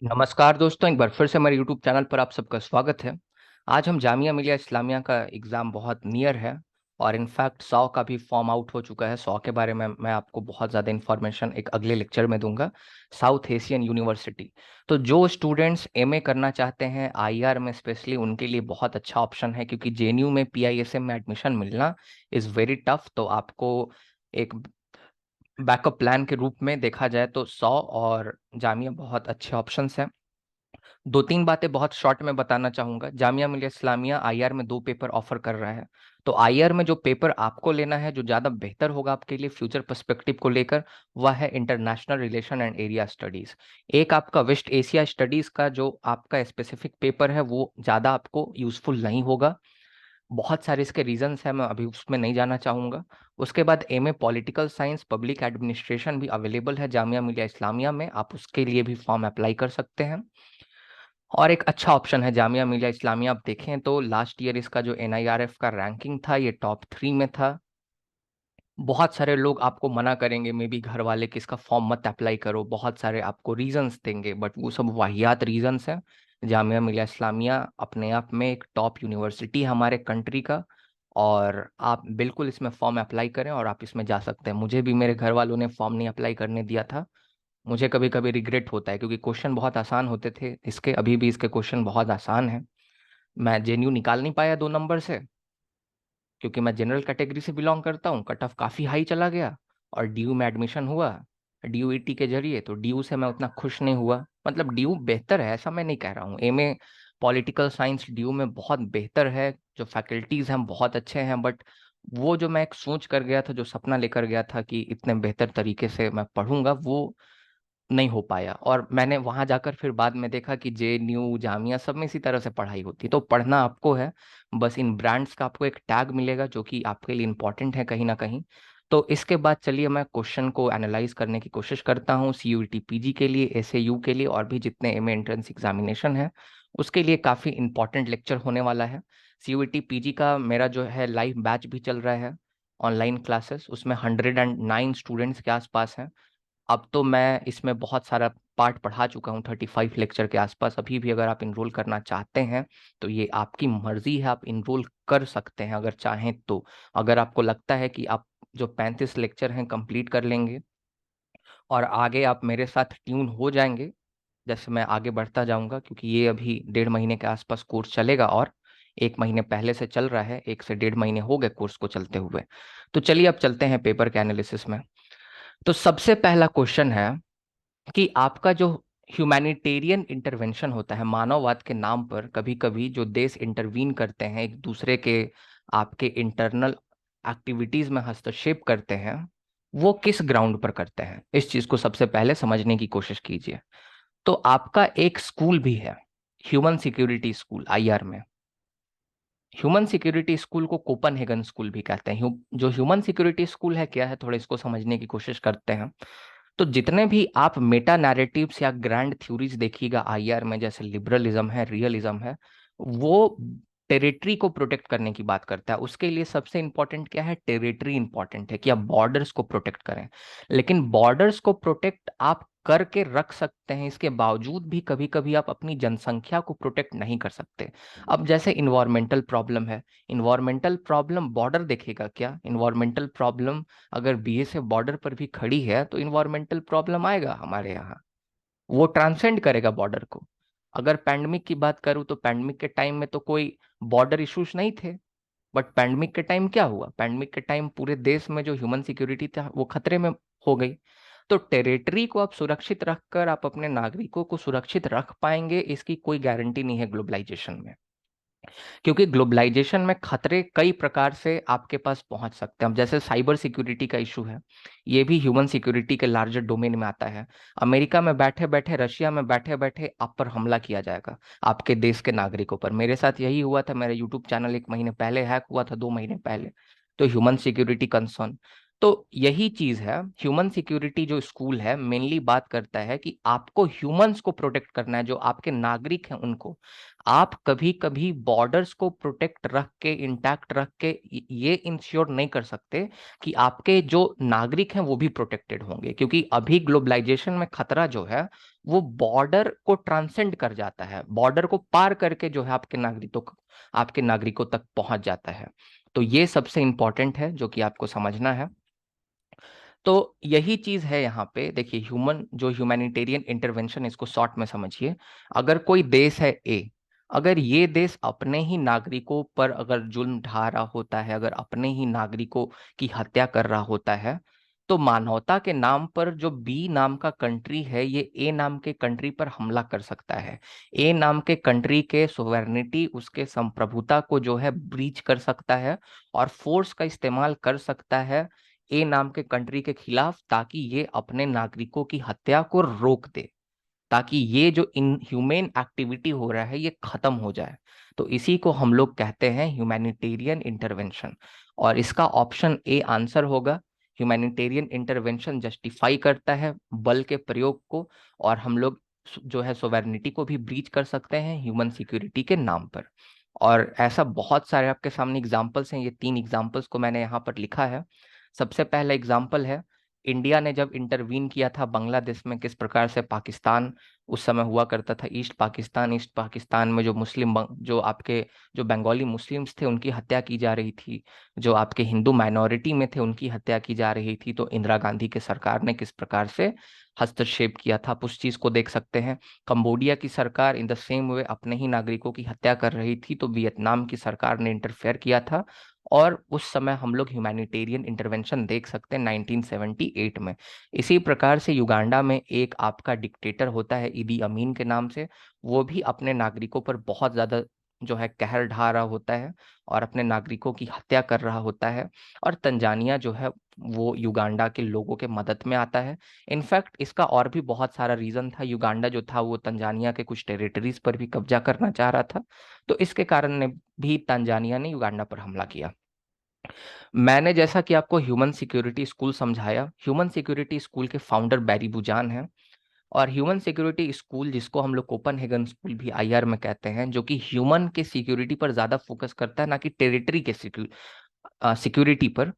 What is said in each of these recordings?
नमस्कार दोस्तों, एक बार फिर से हमारे यूट्यूब चैनल पर आप सबका स्वागत है। आज हम जामिया मिलिया इस्लामिया का एग्ज़ाम बहुत नियर है और इनफैक्ट 100 का भी फॉर्म आउट हो चुका है। 100 के बारे में मैं आपको बहुत ज़्यादा इन्फॉर्मेशन एक अगले लेक्चर में दूंगा। साउथ एशियन यूनिवर्सिटी, तो जो स्टूडेंट्स एमए करना चाहते हैं आईआर में स्पेशली उनके लिए बहुत अच्छा ऑप्शन है, क्योंकि जेएनयू में पीआईएसएम में एडमिशन मिलना इज़ वेरी टफ। तो आपको एक बैकअप प्लान के रूप में देखा जाए तो 100 और जामिया बहुत अच्छे ऑप्शंस हैं। दो तीन बातें बहुत शॉर्ट में बताना चाहूंगा। जामिया मिलिया इस्लामिया आईआर में दो पेपर ऑफर कर रहा है। तो आईआर में जो पेपर आपको लेना है, जो ज़्यादा बेहतर होगा आपके लिए फ्यूचर पर्सपेक्टिव को लेकर, वह है international relation and area studies. एक आपका वेस्ट एशिया स्टडीज़ का जो आपका स्पेसिफिक पेपर है वो ज़्यादा आपको यूज़फुल नहीं होगा। बहुत सारे इसके रीजंस हैं, मैं अभी उसमें नहीं जाना चाहूँगा। उसके बाद MA political science public administration भी अवेलेबल है जामिया मिलिया इस्लामिया में, आप उसके लिए भी फॉर्म अप्लाई कर सकते हैं। और एक अच्छा ऑप्शन है जामिया मिलिया इस्लामिया। आप देखें तो लास्ट ईयर इसका जो एनआईआरएफ का रैंकिंग था ये टॉप 3 में था। बहुत सारे लोग आपको मना करेंगे, मे बी घर वाले, कि इसका फॉर्म मत अप्लाई करो, बहुत सारे आपको रीजंस देंगे, बट वो सब वाहियात रीजंस हैं। जामिया मिलिया इस्लामिया अपने आप में एक टॉप यूनिवर्सिटी है हमारे कंट्री का, और आप बिल्कुल इसमें फॉर्म अप्लाई करें और आप इसमें जा सकते हैं। मुझे भी मेरे घर वालों ने फॉर्म नहीं अप्लाई करने दिया था। मुझे कभी कभी रिग्रेट होता है, क्योंकि क्वेश्चन बहुत आसान होते थे इसके, अभी भी इसके क्वेश्चन बहुत आसान हैं। मैं जेएनयू निकाल नहीं पाया 2 नंबर से, क्योंकि मैं जनरल कैटेगरी से बिलोंग करता हूँ। कट ऑफ काफ़ी हाई चला गया और डीयू में एडमिशन हुआ डीयूईटी के जरिए, तो डीयू से मैं उतना खुश नहीं हुआ। मतलब डीयू बेहतर है ऐसा मैं नहीं कह रहा हूँ, एमए पॉलिटिकल साइंस डीयू में बहुत बेहतर है, जो फैकल्टीज़ हैं बहुत अच्छे हैं, बट वो जो मैं एक सोच कर गया था, जो सपना लेकर गया था कि इतने बेहतर तरीके से मैं पढ़ूंगा, वो नहीं हो पाया। और मैंने वहां जाकर फिर बाद में देखा कि जेएनयू जामिया सब में इसी तरह से पढ़ाई होती है। तो पढ़ना आपको है, बस इन ब्रांड्स का आपको एक टैग मिलेगा जो कि आपके लिए इंपॉर्टेंट है कहीं ना कहीं। तो इसके बाद चलिए मैं क्वेश्चन को एनालाइज करने की कोशिश करता हूँ। सीयूईटी पीजी के लिए, एसएयू के लिए, और भी जितने एमए एंट्रेंस एग्जामिनेशन है उसके लिए काफ़ी इंपॉर्टेंट लेक्चर होने वाला है। सीयूईटी पीजी का मेरा जो है लाइव बैच भी चल रहा है, ऑनलाइन क्लासेस, उसमें 109 स्टूडेंट्स के आसपास हैं। अब तो मैं इसमें बहुत सारा पार्ट पढ़ा चुका हूँ, 35 लेक्चर के आसपास। अभी भी अगर आप इनरोल करना चाहते हैं तो ये आपकी मर्जी है, आप इनरोल कर सकते हैं अगर चाहें तो। अगर आपको लगता है कि आप जो 35 लेक्चर हैं कंप्लीट कर लेंगे और आगे आप मेरे साथ ट्यून हो जाएंगे, जैसे मैं आगे बढ़ता जाऊंगा, क्योंकि ये अभी 1.5 महीने के आसपास कोर्स चलेगा और 1 महीने पहले से चल रहा है, 1 से 1.5 महीने हो गए कोर्स को चलते हुए। तो चलिए अब चलते हैं पेपर के एनालिसिस में। तो सबसे पहला क्वेश्चन है कि आपका जो ह्यूमैनिटेरियन इंटरवेंशन होता है, मानववाद के नाम पर कभी कभी जो देश इंटरवीन करते हैं एक दूसरे के, आपके इंटरनल एक्टिविटीज में हस्तक्षेप करते हैं, वो किस ग्राउंड पर करते हैं, इस चीज को सबसे पहले समझने की कोशिश कीजिए। तो आपका एक स्कूल भी है, ह्यूमन सिक्योरिटी स्कूल आईआर में। ह्यूमन सिक्योरिटी स्कूल को कोपनहेगन स्कूल भी कहते हैं। जो ह्यूमन सिक्योरिटी स्कूल है क्या है, थोड़ा इसको समझने की कोशिश करते हैं। तो जितने भी आप मेटा नैरेटिव्स या ग्रैंड थ्योरीज देखिएगा आईआर में, जैसे लिबरलिज्म है, रियलिज्म है, वो टेरिटरी को प्रोटेक्ट करने की बात करता है। उसके लिए सबसे इंपॉर्टेंट क्या है, टेरिटरी इंपॉर्टेंट है कि आप बॉर्डर्स को प्रोटेक्ट करें। लेकिन बॉर्डर्स को प्रोटेक्ट आप करके रख सकते हैं, इसके बावजूद भी कभी कभी आप अपनी जनसंख्या को प्रोटेक्ट नहीं कर सकते। अब जैसे इन्वायरमेंटल प्रॉब्लम है, इन्वायरमेंटल प्रॉब्लम बॉर्डर देखेगा क्या? इन्वायरमेंटल प्रॉब्लम अगर बीएसएफ बॉर्डर पर भी खड़ी है तो इन्वायरमेंटल प्रॉब्लम आएगा हमारे यहाँ, वो ट्रांसेंड करेगा बॉर्डर को। अगर पैंडमिक की बात करूँ तो पैंडमिक के टाइम में तो कोई बॉर्डर इश्यूज नहीं थे, बट पैंडमिक के टाइम क्या हुआ, पैंडमिक के टाइम पूरे देश में जो ह्यूमन सिक्योरिटी था वो खतरे में हो गई। तो टेरिटरी को आप सुरक्षित रखकर आप अपने नागरिकों को सुरक्षित रख पाएंगे, इसकी कोई गारंटी नहीं है ग्लोबलाइजेशन में। क्योंकि ग्लोबलाइजेशन में खतरे कई प्रकार से आपके पास पहुंच सकते हैं। अब जैसे साइबर सिक्योरिटी का इशू है, ये भी ह्यूमन सिक्योरिटी के लार्जर डोमेन में आता है। अमेरिका में बैठे बैठे, रशिया में बैठे बैठे आप पर हमला किया जाएगा, आपके देश के नागरिकों पर। मेरे साथ यही हुआ था, मेरा यूट्यूब चैनल 1 महीने पहले हैक हुआ था, 2 महीने पहले। तो ह्यूमन सिक्योरिटी कंसर्न। तो यही चीज है, ह्यूमन सिक्योरिटी जो स्कूल है मेनली बात करता है कि आपको ह्यूमंस को प्रोटेक्ट करना है, जो आपके नागरिक हैं उनको। आप कभी कभी बॉर्डर्स को प्रोटेक्ट रख के, इंटैक्ट रख के ये इंश्योर नहीं कर सकते कि आपके जो नागरिक हैं वो भी प्रोटेक्टेड होंगे, क्योंकि अभी ग्लोबलाइजेशन में खतरा जो है वो बॉर्डर को ट्रांसेंड कर जाता है, बॉर्डर को पार करके जो है आपके नागरिकों तक पहुंच जाता है। तो ये सबसे इंपॉर्टेंट है जो कि आपको समझना है। तो यही चीज है यहाँ पे। देखिए, ह्यूमैनिटेरियन इंटरवेंशन, इसको शॉर्ट में समझिए। अगर कोई देश है ए, अगर ये देश अपने ही नागरिकों पर अगर जुल्म ढा रहा होता है, अगर अपने ही नागरिकों की हत्या कर रहा होता है, तो मानवता के नाम पर जो बी नाम का कंट्री है ये ए नाम के कंट्री पर हमला कर सकता है। ए नाम के कंट्री के सोवेरेनिटी, उसके संप्रभुता को जो है ब्रीच कर सकता है और फोर्स का इस्तेमाल कर सकता है ए नाम के कंट्री के खिलाफ, ताकि ये अपने नागरिकों की हत्या को रोक दे, ताकि ये जो इनह्यूमेन एक्टिविटी हो रहा है ये खत्म हो जाए। तो इसी को हम लोग कहते हैं ह्यूमैनिटेरियन इंटरवेंशन, और इसका ऑप्शन ए आंसर होगा। ह्यूमैनिटेरियन इंटरवेंशन जस्टिफाई करता है बल के प्रयोग को, और हम लोग जो है सोवेरेनिटी को भी ब्रीच कर सकते हैं ह्यूमन सिक्योरिटी के नाम पर। और ऐसा बहुत सारे आपके सामने एग्जाम्पल्स हैं, ये 3 एग्जाम्पल्स को मैंने यहाँ पर लिखा है। सबसे पहला एग्जाम्पल है, इंडिया ने जब इंटरवीन किया था बांग्लादेश में, किस प्रकार से पाकिस्तान उस समय हुआ करता था ईस्ट पाकिस्तान में जो जो बंगाली मुस्लिम्स थे उनकी हत्या की जा रही थी, जो आपके हिंदू माइनॉरिटी में थे उनकी हत्या की जा रही थी। तो इंदिरा गांधी के सरकार ने किस प्रकार से हस्तक्षेप किया था, आप उस चीज को देख सकते हैं। कंबोडिया की सरकार इन द सेम वे अपने ही नागरिकों की हत्या कर रही थी, तो वियतनाम की सरकार ने इंटरफेयर किया था, और उस समय हम लोग ह्यूमैनिटेरियन इंटरवेंशन देख सकते हैं 1978 में। इसी प्रकार से युगांडा में एक आपका डिक्टेटर होता है ईदी अमीन के नाम से, वो भी अपने नागरिकों पर बहुत ज्यादा जो है कहर ढा रहा होता है और अपने नागरिकों की हत्या कर रहा होता है। और तंजानिया जो है वो युगांडा के लोगों के मदद में आता है। इनफैक्ट इसका और भी बहुत सारा रीजन था, युगांडा जो था वो तंजानिया के कुछ टेरिटरीज पर भी कब्जा करना चाह रहा था, तो इसके कारण ने भी तंजानिया ने युगांडा पर हमला किया। मैंने जैसा कि आपको ह्यूमन सिक्योरिटी स्कूल समझाया, ह्यूमन सिक्योरिटी स्कूल के फाउंडर बैरी बुजान हैं। और ह्यूमन सिक्योरिटी स्कूल, जिसको हम लोग कोपनहेगन स्कूल भी आईआर में कहते हैं, जो कि ह्यूमन के सिक्योरिटी पर ज्यादा फोकस करता है, ना कि टेरिटरी के सिक्योरिटी पर।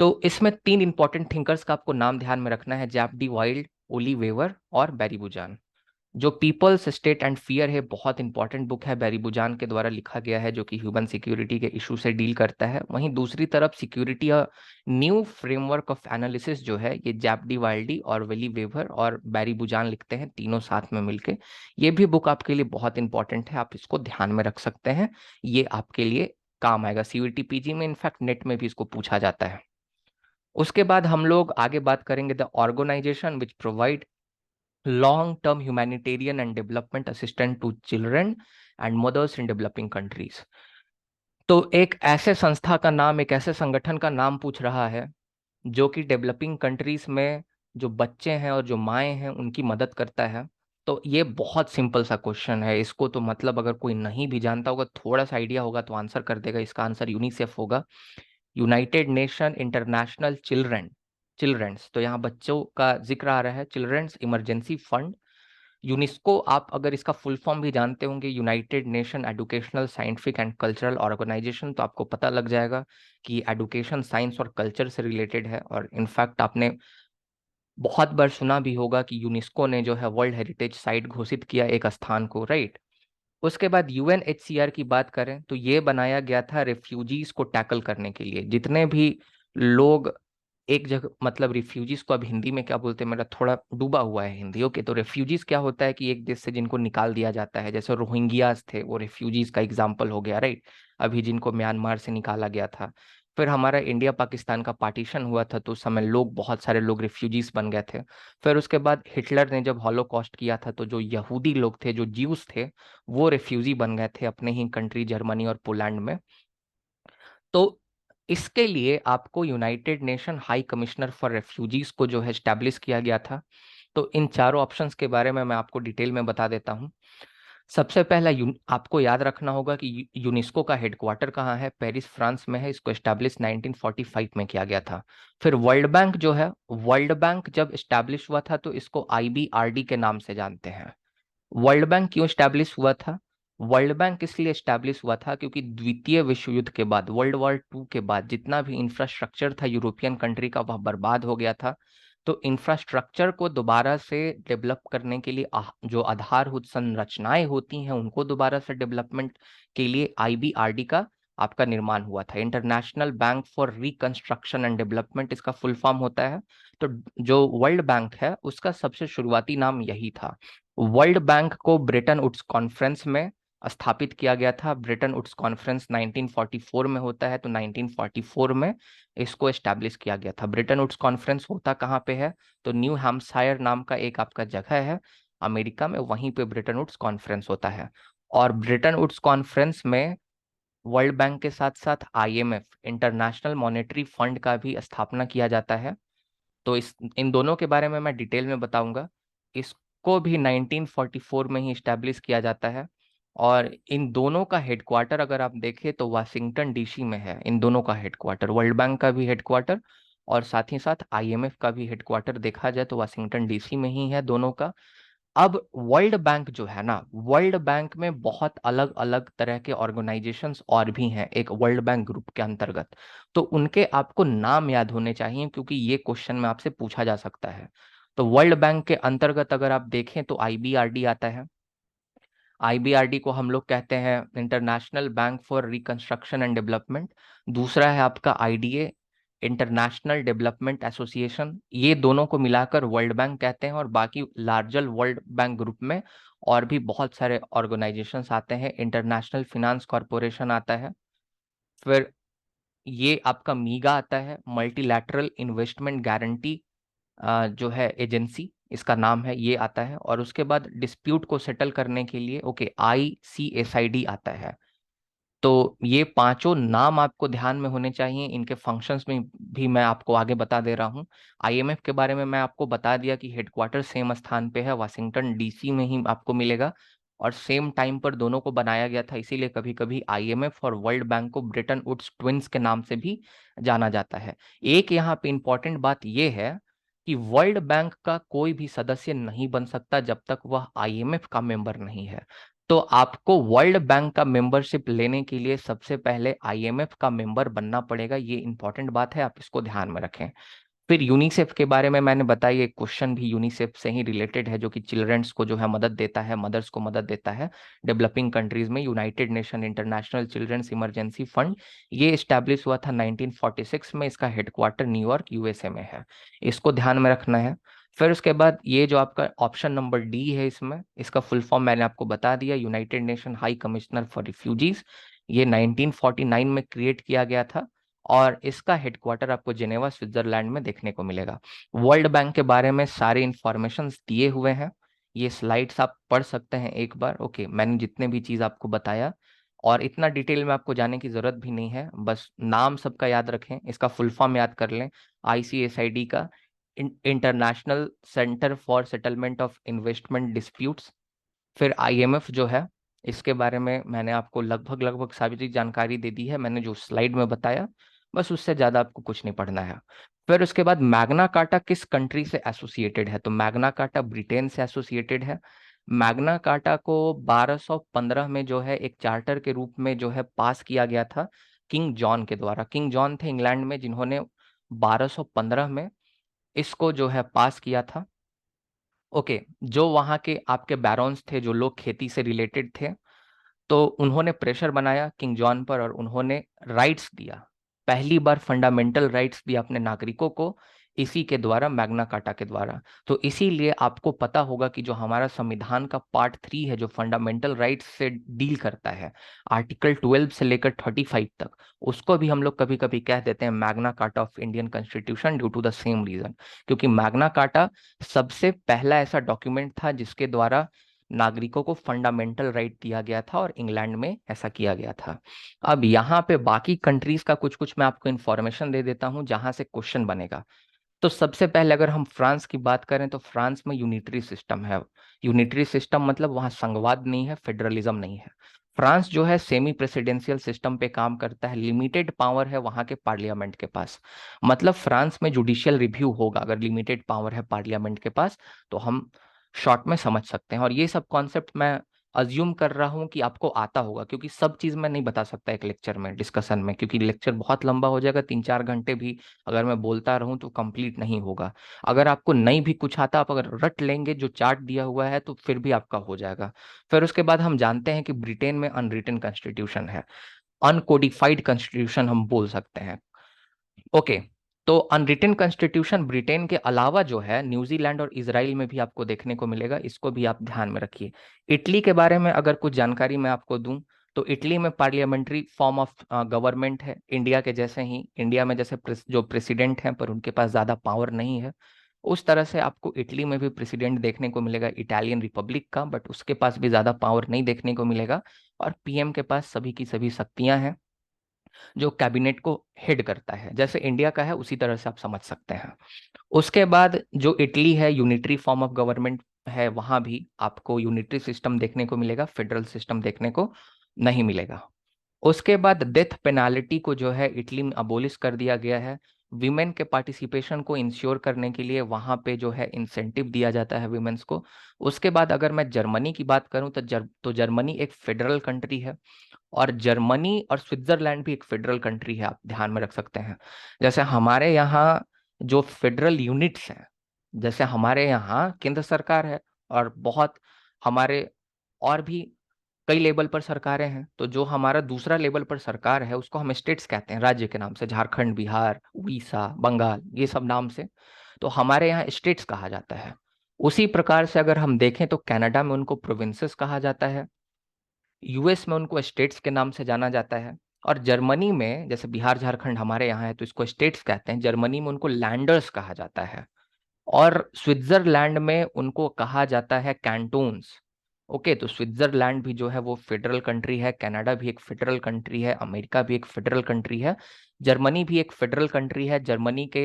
तो इसमें 3 इंपॉर्टेंट थिंकर्स का आपको नाम ध्यान में रखना है, जैप डी वाइल्ड, ओली वेवर और बैरी बुजान। जो पीपल्स स्टेट एंड फियर है, बहुत इंपॉर्टेंट बुक है, बैरी बुजान के द्वारा लिखा गया है, जो कि ह्यूमन सिक्योरिटी के इशू से डील करता है। वहीं दूसरी तरफ security a new framework of analysis जो है, ये जैप डी वाइल्डी और वेली वेवर और बैरी बुजान लिखते हैं, तीनों साथ में मिलके। ये भी बुक आपके लिए बहुत इंपॉर्टेंट है, आप इसको ध्यान में रख सकते हैं, ये आपके लिए काम आएगा। सीयूईटी पीजी में, इनफैक्ट नेट में भी इसको पूछा जाता है। उसके बाद हम लोग आगे बात करेंगे the organisation which provide long term humanitarian and development assistant to children and mothers in developing countries. तो एक ऐसे संस्था का नाम, एक ऐसे संगठन का नाम पूछ रहा है जो कि डेवलपिंग कंट्रीज में जो बच्चे हैं और जो माएँ हैं उनकी मदद करता है। तो ये बहुत सिंपल सा क्वेश्चन है, इसको तो मतलब अगर कोई नहीं भी जानता होगा, थोड़ा सा आइडिया होगा तो आंसर कर देगा। इसका आंसर यूनिसेफ होगा, यूनाइटेड नेशन इंटरनेशनल चिल्ड्रंस। तो यहाँ बच्चों का जिक्र आ रहा है, चिल्ड्रंस इमरजेंसी फंड। यूनेस्को, आप अगर इसका फुल फॉर्म भी जानते होंगे, united nation educational scientific and cultural organisation, तो आपको पता लग जाएगा कि एजुकेशन, साइंस और कल्चर से रिलेटेड है। और इनफैक्ट आपने बहुत बार सुना भी होगा कि यूनेस्को ने जो है वर्ल्ड हेरिटेज साइट घोषित किया एक स्थान को, राइट। उसके बाद यूएनएचसीआर की बात करें तो ये बनाया गया था रिफ्यूजीज को टैकल करने के लिए। जितने भी लोग एक जगह, मतलब रिफ्यूजीज को अब हिंदी में क्या बोलते हैं, मेरा थोड़ा डूबा हुआ है हिंदी। ओके, तो रिफ्यूजीज क्या होता है कि एक देश से जिनको निकाल दिया जाता है, जैसे रोहिंग्यास थे, वो रिफ्यूजीज का एग्जाम्पल हो गया, राइट। अभी जिनको म्यांमार से निकाला गया था। फिर हमारा इंडिया पाकिस्तान का पार्टीशन हुआ था, तो उस समय बहुत सारे लोग रिफ्यूजीज बन गए थे। फिर उसके बाद हिटलर ने जब हॉलोकॉस्ट किया था, तो जो यहूदी लोग थे, जो ज्यूस थे, वो रिफ्यूजी बन गए थे अपने ही कंट्री जर्मनी और पोलैंड में। तो इसके लिए आपको United nation high commissioner for refugees को जो है स्टैब्लिश किया गया था। तो इन चारों ऑप्शंस के बारे में मैं आपको डिटेल में बता देता हूँ। सबसे पहला आपको याद रखना होगा कि यूनेस्को का हेडक्वार्टर कहाँ है, पेरिस फ्रांस में है। इसको एस्टैब्लिश 1945 में किया गया था। फिर वर्ल्ड बैंक जो है, वर्ल्ड बैंक जब एस्टैब्लिश हुआ था तो इसको IBRD के नाम से जानते हैं। वर्ल्ड बैंक क्यों एस्टैब्लिश हुआ था? वर्ल्ड बैंक इसलिए एस्टैब्लिश हुआ था क्योंकि द्वितीय विश्व युद्ध के बाद, वर्ल्ड वॉर 2 के बाद जितना भी इंफ्रास्ट्रक्चर था यूरोपियन कंट्री का, वह बर्बाद हो गया था। तो इंफ्रास्ट्रक्चर को दोबारा से डेवलप करने के लिए जो आधारभूत संरचनाएं होती हैं उनको दोबारा से डेवलपमेंट के लिए IBRD का आपका निर्माण हुआ था। International bank for reconstruction and development इसका फुल फॉर्म होता है। तो जो वर्ल्ड बैंक है उसका सबसे शुरुआती नाम यही था। वर्ल्ड बैंक को ब्रेटन वुड्स कॉन्फ्रेंस में स्थापित किया गया था। ब्रेटन वुड्स कॉन्फ्रेंस 1944 में होता है, तो 1944 में इसको एस्टैब्लिश किया गया था। ब्रेटन वुड्स कॉन्फ्रेंस होता कहाँ पे है? तो न्यू हैम्पशायर नाम का एक आपका जगह है अमेरिका में, वहीं पे ब्रेटन वुड्स कॉन्फ्रेंस होता है। और ब्रेटन वुड्स कॉन्फ्रेंस में वर्ल्ड बैंक के साथ साथ IMF, इंटरनेशनल मॉनेटरी फंड का भी स्थापना किया जाता है। तो इन दोनों के बारे में मैं डिटेल में बताऊंगा। इसको भी 1944 में ही इस्टेब्लिश किया जाता है। और इन दोनों का हेडक्वार्टर अगर आप देखें तो वाशिंगटन DC में है। इन दोनों का हेडक्वार्टर, वर्ल्ड बैंक का भी हेडक्वार्टर और साथ ही साथ IMF का भी हेडक्वार्टर देखा जाए तो वाशिंगटन DC में ही है दोनों का। अब वर्ल्ड बैंक जो है ना, वर्ल्ड बैंक में बहुत अलग अलग तरह के ऑर्गेनाइजेशंस और भी हैं एक वर्ल्ड बैंक ग्रुप के अंतर्गत। तो उनके आपको नाम याद होने चाहिए क्योंकि ये क्वेश्चन में आपसे पूछा जा सकता है। तो वर्ल्ड बैंक के अंतर्गत अगर आप देखें तो IBRD आता है। IBRD को हम लोग कहते हैं international bank for reconstruction and development. दूसरा है आपका IDA, इंटरनेशनल डेवलपमेंट एसोसिएशन। ये दोनों को मिलाकर वर्ल्ड बैंक कहते हैं। और बाकी लार्जर वर्ल्ड बैंक ग्रुप में और भी बहुत सारे ऑर्गेनाइजेशंस आते हैं। इंटरनेशनल फिनांस कॉरपोरेशन आता है। फिर ये आपका मीगा आता है, मल्टीलैटरल इन्वेस्टमेंट गारंटी जो है एजेंसी, इसका नाम है, ये आता है। और उसके बाद डिस्प्यूट को सेटल करने के लिए ICSID आता है। तो ये पांचों नाम आपको ध्यान में होने चाहिए। इनके फंक्शंस में भी मैं आपको आगे बता दे रहा हूँ। IMF के बारे में मैं आपको बता दिया कि हेडक्वार्टर सेम स्थान पे है, वाशिंगटन DC में ही आपको मिलेगा। और सेम टाइम पर दोनों को बनाया गया था, इसीलिए कभी कभी IMF और वर्ल्ड बैंक को ब्रेटन वुड्स ट्विंस के नाम से भी जाना जाता है। एक यहाँ पे इंपॉर्टेंट बात यह है कि वर्ल्ड बैंक का कोई भी सदस्य नहीं बन सकता जब तक वह IMF का मेंबर नहीं है। तो आपको वर्ल्ड बैंक का मेंबरशिप लेने के लिए सबसे पहले IMF का मेंबर बनना पड़ेगा। ये इंपॉर्टेंट बात है, आप इसको ध्यान में रखें। फिर यूनिसेफ के बारे में मैंने बताया, एक क्वेश्चन भी यूनिसेफ से ही रिलेटेड है, जो कि चिल्ड्रंस को जो है मदद देता है, मदर्स को मदद देता है डेवलपिंग कंट्रीज में। United nation international children's emergency fund, ये इस्टेब्लिश हुआ था 1946 में। इसका हेडक्वार्टर न्यूयॉर्क USA में है, इसको ध्यान में रखना है। फिर उसके बाद ये जो आपका ऑप्शन नंबर D है, इसमें इसका फुल फॉर्म मैंने आपको बता दिया, United nation high commissioner for refugees. ये 1949 में क्रिएट किया गया था और इसका हेडक्वार्टर आपको जेनेवा स्विट्जरलैंड में देखने को मिलेगा। वर्ल्ड बैंक के बारे में सारे इंफॉर्मेशन दिए हुए हैं, ये स्लाइड्स आप पढ़ सकते हैं एक बार। ओके, मैंने जितने भी चीज़ आपको बताया, और इतना डिटेल में आपको जाने की ज़रूरत भी नहीं है, बस नाम सबका याद रखें, इसका फुल फॉर्म याद कर लें। ICSID का international centre for settlement of investment disputes. फिर IMF जो है, इसके बारे में मैंने आपको लगभग लगभग सारी जानकारी दे दी है, मैंने जो स्लाइड में बताया, बस उससे ज़्यादा आपको कुछ नहीं पढ़ना है। फिर उसके बाद मैग्ना कार्टा किस कंट्री से एसोसिएटेड है? तो मैग्ना कार्टा ब्रिटेन से एसोसिएटेड है। मैग्ना कार्टा को 1215 में जो है एक चार्टर के रूप में जो है पास किया गया था किंग जॉन के द्वारा। किंग जॉन थे इंग्लैंड में, जिन्होंने 1215 में इसको जो है पास किया था। ओके, जो वहाँ के आपके बैरॉन्स थे, जो लोग खेती से रिलेटेड थे, तो उन्होंने प्रेशर बनाया किंग जॉन पर और उन्होंने राइट्स दिया, पहली बार फंडामेंटल राइट्स दिया अपने नागरिकों को, इसी के द्वारा, मैग्ना कार्टा के द्वारा। तो इसीलिए आपको पता होगा कि जो हमारा संविधान का पार्ट 3 है, जो फंडामेंटल राइट्स से डील करता है, आर्टिकल 12 से लेकर 35 तक, उसको भी हम लोग कभी कभी कह देते हैं magna carta of Indian constitution, due to the same reason, क्योंकि मैग्ना कार्टा सबसे पहला ऐसा डॉक्यूमेंट था जिसके द्वारा नागरिकों को फंडामेंटल राइट दिया गया था, और इंग्लैंड में ऐसा किया गया था। अब यहाँ पे बाकी कंट्रीज का कुछ कुछ मैं आपको इन्फॉर्मेशन दे देता हूँ जहां से क्वेश्चन बनेगा। तो सबसे पहले अगर हम फ्रांस की बात करें तो फ्रांस में यूनिटरी सिस्टम है। यूनिटरी सिस्टम मतलब वहाँ संघवाद नहीं है, फेडरलिज्म नहीं है। फ्रांस जो है सेमी प्रेसिडेंशियल सिस्टम पे काम करता है, लिमिटेड पावर है वहाँ के पार्लियामेंट के पास। मतलब फ्रांस में जुडिशियल रिव्यू होगा अगर लिमिटेड पावर है पार्लियामेंट के पास, तो हम शॉर्ट में समझ सकते हैं। और ये सब कॉन्सेप्ट मैं अज्यूम कर रहा हूँ कि आपको आता होगा, क्योंकि सब चीज़ मैं नहीं बता सकता एक लेक्चर में, डिस्कशन में, क्योंकि लेक्चर बहुत लंबा हो जाएगा, 3-4 घंटे भी अगर मैं बोलता रहूँ तो कंप्लीट नहीं होगा। अगर आपको नहीं भी कुछ आता, आप अगर रट लेंगे जो चार्ट दिया हुआ है तो फिर भी आपका हो जाएगा। फिर उसके बाद हम जानते हैं कि ब्रिटेन में अनरिटन कॉन्स्टिट्यूशन है, अनकोडिफाइड कॉन्स्टिट्यूशन हम बोल सकते हैं। ओके, तो अनरिटन कॉन्स्टिट्यूशन ब्रिटेन के अलावा जो है न्यूजीलैंड और इजराइल में भी आपको देखने को मिलेगा, इसको भी आप ध्यान में रखिए। इटली के बारे में अगर कुछ जानकारी मैं आपको दूं, तो इटली में पार्लियामेंट्री फॉर्म ऑफ गवर्नमेंट है, इंडिया के जैसे ही। इंडिया में जैसे जो प्रेसिडेंट हैं पर उनके पास ज़्यादा पावर नहीं है, उस तरह से आपको इटली में भी प्रेसिडेंट देखने को मिलेगा, इटालियन रिपब्लिक का, बट उसके पास भी ज़्यादा पावर नहीं देखने को मिलेगा। और पीएम के पास सभी की सभी शक्तियां हैं, जो कैबिनेट को हेड करता है, जैसे इंडिया का है उसी तरह से आप समझ सकते हैं। उसके बाद जो इटली है, यूनिटरी फॉर्म ऑफ गवर्नमेंट है, वहां भी आपको यूनिटरी सिस्टम देखने को मिलेगा, फेडरल सिस्टम देखने को नहीं मिलेगा। उसके बाद डेथ पेनाल्टी को जो है इटली में अबोलिश कर दिया गया है। विमेन के पार्टिसिपेशन को इंश्योर करने के लिए वहां पे जो है इंसेंटिव दिया जाता है विमेन्स को। उसके बाद अगर मैं जर्मनी की बात करूं तो जर्मनी एक फेडरल कंट्री है, और जर्मनी और स्विट्जरलैंड भी एक फेडरल कंट्री है, आप ध्यान में रख सकते हैं। जैसे हमारे यहाँ जो फेडरल यूनिट्स हैं, जैसे हमारे यहाँ केंद्र सरकार है, और बहुत हमारे और भी कई लेवल पर सरकारें हैं, तो जो हमारा दूसरा लेवल पर सरकार है उसको हम स्टेट्स कहते हैं, राज्य के नाम से, झारखंड, बिहार, उड़ीसा, बंगाल, ये सब नाम से। तो हमारे यहाँ स्टेट्स कहा जाता है। उसी प्रकार से अगर हम देखें तो कनाडा में उनको प्रोविंसेस कहा जाता है, यूएस में उनको स्टेट्स के नाम से जाना जाता है, और जर्मनी में जैसे बिहार झारखंड हमारे यहाँ है तो इसको स्टेट्स कहते हैं, जर्मनी में उनको लैंडर्स कहा जाता है, और स्विट्जरलैंड में उनको कहा जाता है कैंटोन्स। ओके, तो स्विट्जरलैंड भी जो है वो फेडरल कंट्री है, कनाडा भी एक फेडरल कंट्री है, अमेरिका भी एक फेडरल कंट्री है, जर्मनी भी एक फेडरल कंट्री है। जर्मनी के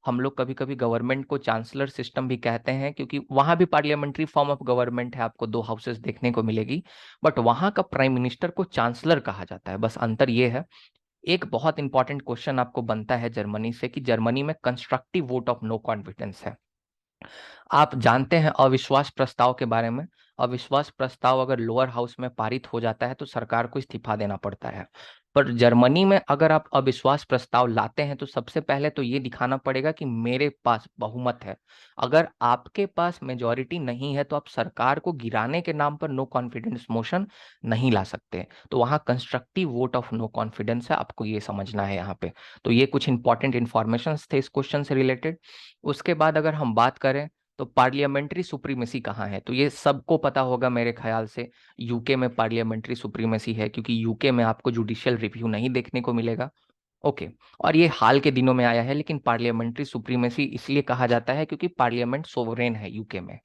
हम लोग कभी कभी गवर्नमेंट को चांसलर सिस्टम भी कहते हैं, क्योंकि वहां भी पार्लियामेंट्री फॉर्म ऑफ गवर्नमेंट है, आपको 2 हाउसेस देखने को मिलेगी, बट वहां का प्राइम मिनिस्टर को चांसलर कहा जाता है, बस अंतर ये है। एक बहुत इंपॉर्टेंट क्वेश्चन आपको बनता है जर्मनी से कि जर्मनी में constructive vote of no confidence है। आप जानते हैं अविश्वास प्रस्ताव के बारे में। अविश्वास प्रस्ताव अगर लोअर हाउस में पारित हो जाता है तो सरकार को इस्तीफा देना पड़ता है। पर जर्मनी में अगर आप अविश्वास प्रस्ताव लाते हैं तो सबसे पहले तो ये दिखाना पड़ेगा कि मेरे पास बहुमत है। अगर आपके पास मेजॉरिटी नहीं है तो आप सरकार को गिराने के नाम पर नो कॉन्फिडेंस मोशन नहीं ला सकते। तो वहाँ constructive vote of no confidence है, आपको ये समझना है यहाँ पे। तो ये कुछ इंपॉर्टेंट इन्फॉर्मेशन थे इस क्वेश्चन से रिलेटेड। उसके बाद अगर हम बात करें तो पार्लियामेंट्री सुप्रीमेसी कहाँ है, तो ये सबको पता होगा मेरे ख्याल से, यूके में पार्लियामेंट्री सुप्रीमेसी है, क्योंकि यूके में आपको जुडिशियल रिव्यू नहीं देखने को मिलेगा। ओके, और ये हाल के दिनों में आया है, लेकिन पार्लियामेंट्री सुप्रीमेसी इसलिए कहा जाता है क्योंकि पार्लियामेंट सोवरेन है यूके में।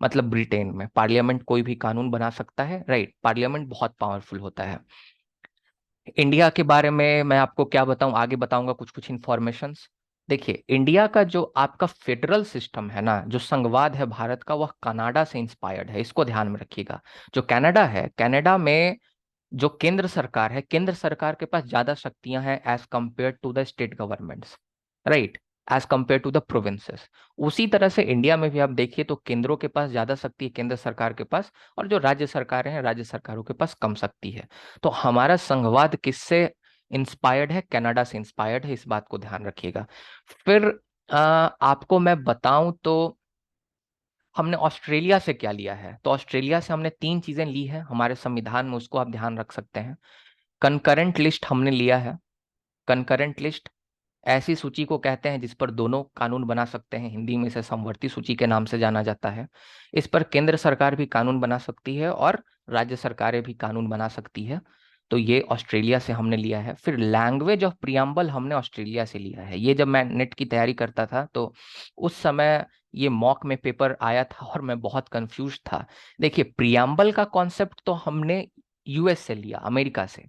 मतलब ब्रिटेन में पार्लियामेंट कोई भी कानून बना सकता है, राइट, पार्लियामेंट बहुत पावरफुल होता है। इंडिया के बारे में मैं आपको क्या बताऊं, आगे बताऊंगा कुछ कुछ इंफॉर्मेशंस। देखिए, इंडिया का जो आपका फेडरल सिस्टम है ना, जो संघवाद है भारत का, वह कनाडा से इंस्पायर्ड है, इसको ध्यान में रखिएगा। जो कनाडा है, कनाडा में जो केंद्र सरकार है, केंद्र सरकार के पास ज्यादा शक्तियां हैं as compare to the state governments, right, as compare to the provinces. उसी तरह से इंडिया में भी आप देखिए तो केंद्रों के पास ज्यादा शक्ति है, केंद्र सरकार के पास, और जो राज्य सरकारें हैं, राज्य सरकारों के पास कम शक्ति है। तो हमारा संघवाद किससे इंस्पायर्ड है? कनाडा से इंस्पायर्ड है, इस बात को ध्यान रखिएगा। फिर आपको मैं बताऊं तो हमने ऑस्ट्रेलिया से क्या लिया है, तो ऑस्ट्रेलिया से हमने 3 चीजें ली है हमारे संविधान में, उसको आप ध्यान रख सकते हैं। कंकरेंट लिस्ट हमने लिया है। कंकरेंट लिस्ट ऐसी सूची को कहते हैं जिस पर दोनों कानून बना सकते हैं, हिंदी में इसे समवर्ती सूची के नाम से जाना जाता है। इस पर केंद्र सरकार भी कानून बना सकती है और राज्य सरकारें भी कानून बना सकती है। तो ये ऑस्ट्रेलिया से हमने लिया है। फिर लैंग्वेज ऑफ प्रियम्बल हमने ऑस्ट्रेलिया से लिया है। ये जब मैं नेट की तैयारी करता था तो उस समय ये मॉक में पेपर आया था और मैं बहुत कंफ्यूज था। देखिए, प्रियम्बल का कॉन्सेप्ट तो हमने यूएस से लिया, अमेरिका से,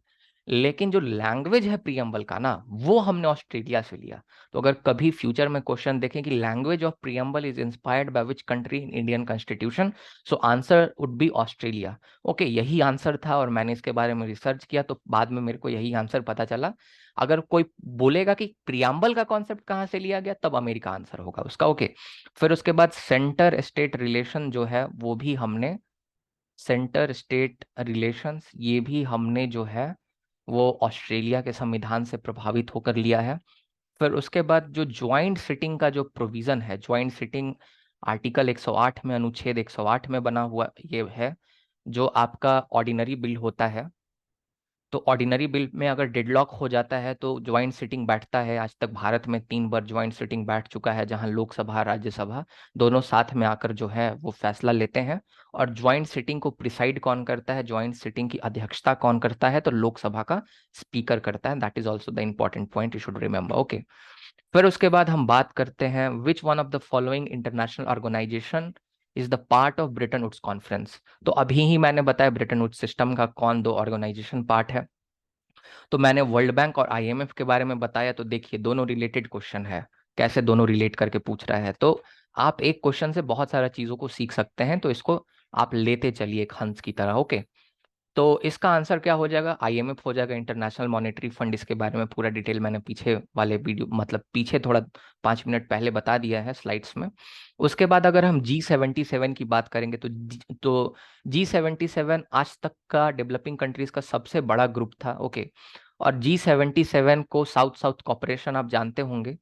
लेकिन जो लैंग्वेज है प्रियम्बल का ना, वो हमने ऑस्ट्रेलिया से लिया। तो अगर कभी फ्यूचर में क्वेश्चन देखें कि language of preamble is inspired by which country in Indian constitution, so answer would be Australia. Okay, यही आंसर था और मैंने इसके बारे में रिसर्च किया तो बाद में मेरे को यही आंसर पता चला। अगर कोई बोलेगा कि प्रियम्बल का कॉन्सेप्ट कहाँ से लिया गया, तब अमेरिका आंसर होगा उसका। ओके, फिर उसके बाद सेंटर स्टेट रिलेशन जो है वो भी हमने, सेंटर स्टेट रिलेशंस ये भी हमने जो है वो ऑस्ट्रेलिया के संविधान से प्रभावित होकर लिया है। फिर उसके बाद जो ज्वाइंट सिटिंग का जो प्रोविजन है, ज्वाइंट सिटिंग आर्टिकल 108 में, अनुच्छेद 108 में बना हुआ ये है, जो आपका ऑर्डिनरी बिल होता है। तो ऑर्डिनरी बिल में अगर डेडलॉक हो जाता है तो ज्वाइंट सिटिंग बैठता है। आज तक भारत में 3 बार ज्वाइंट सिटिंग बैठ चुका है, जहां लोकसभा राज्यसभा दोनों साथ में आकर जो है वो फैसला लेते हैं। और ज्वाइंट सिटिंग को प्रिसाइड कौन करता है, ज्वाइंट सिटिंग की अध्यक्षता कौन करता है, तो लोकसभा का स्पीकर करता है। That is also the important point you should remember. Okay, फिर उसके बाद हम बात करते हैं which one of the following international organisation is the part of Bretton Woods conference. तो अभी ही मैंने बताया ब्रेटन वुड्स सिस्टम का कौन दो ऑर्गेनाइजेशन पार्ट है। तो मैंने वर्ल्ड बैंक और आईएमएफ के बारे में बताया। तो देखिए दोनों रिलेटेड क्वेश्चन है, कैसे दोनों रिलेट करके पूछ रहा है। तो आप एक क्वेश्चन से बहुत सारा चीजों को सीख सकते हैं, तो इसको आप लेते चलिए एक हंस की तरह। ओके, तो इसका आंसर क्या हो जाएगा, आईएमएफ हो जाएगा, इंटरनेशनल मॉनेटरी फंड। इसके बारे में पूरा डिटेल मैंने पीछे वाले वीडियो, मतलब पीछे थोड़ा 5 मिनट पहले बता दिया है स्लाइड्स में। उसके बाद अगर हम G77 की बात करेंगे तो G77 आज तक का डेवलपिंग कंट्रीज का सबसे बड़ा ग्रुप था। ओके, और G77 को साउथ साउथ कॉपरेशन आप जानते होंगे,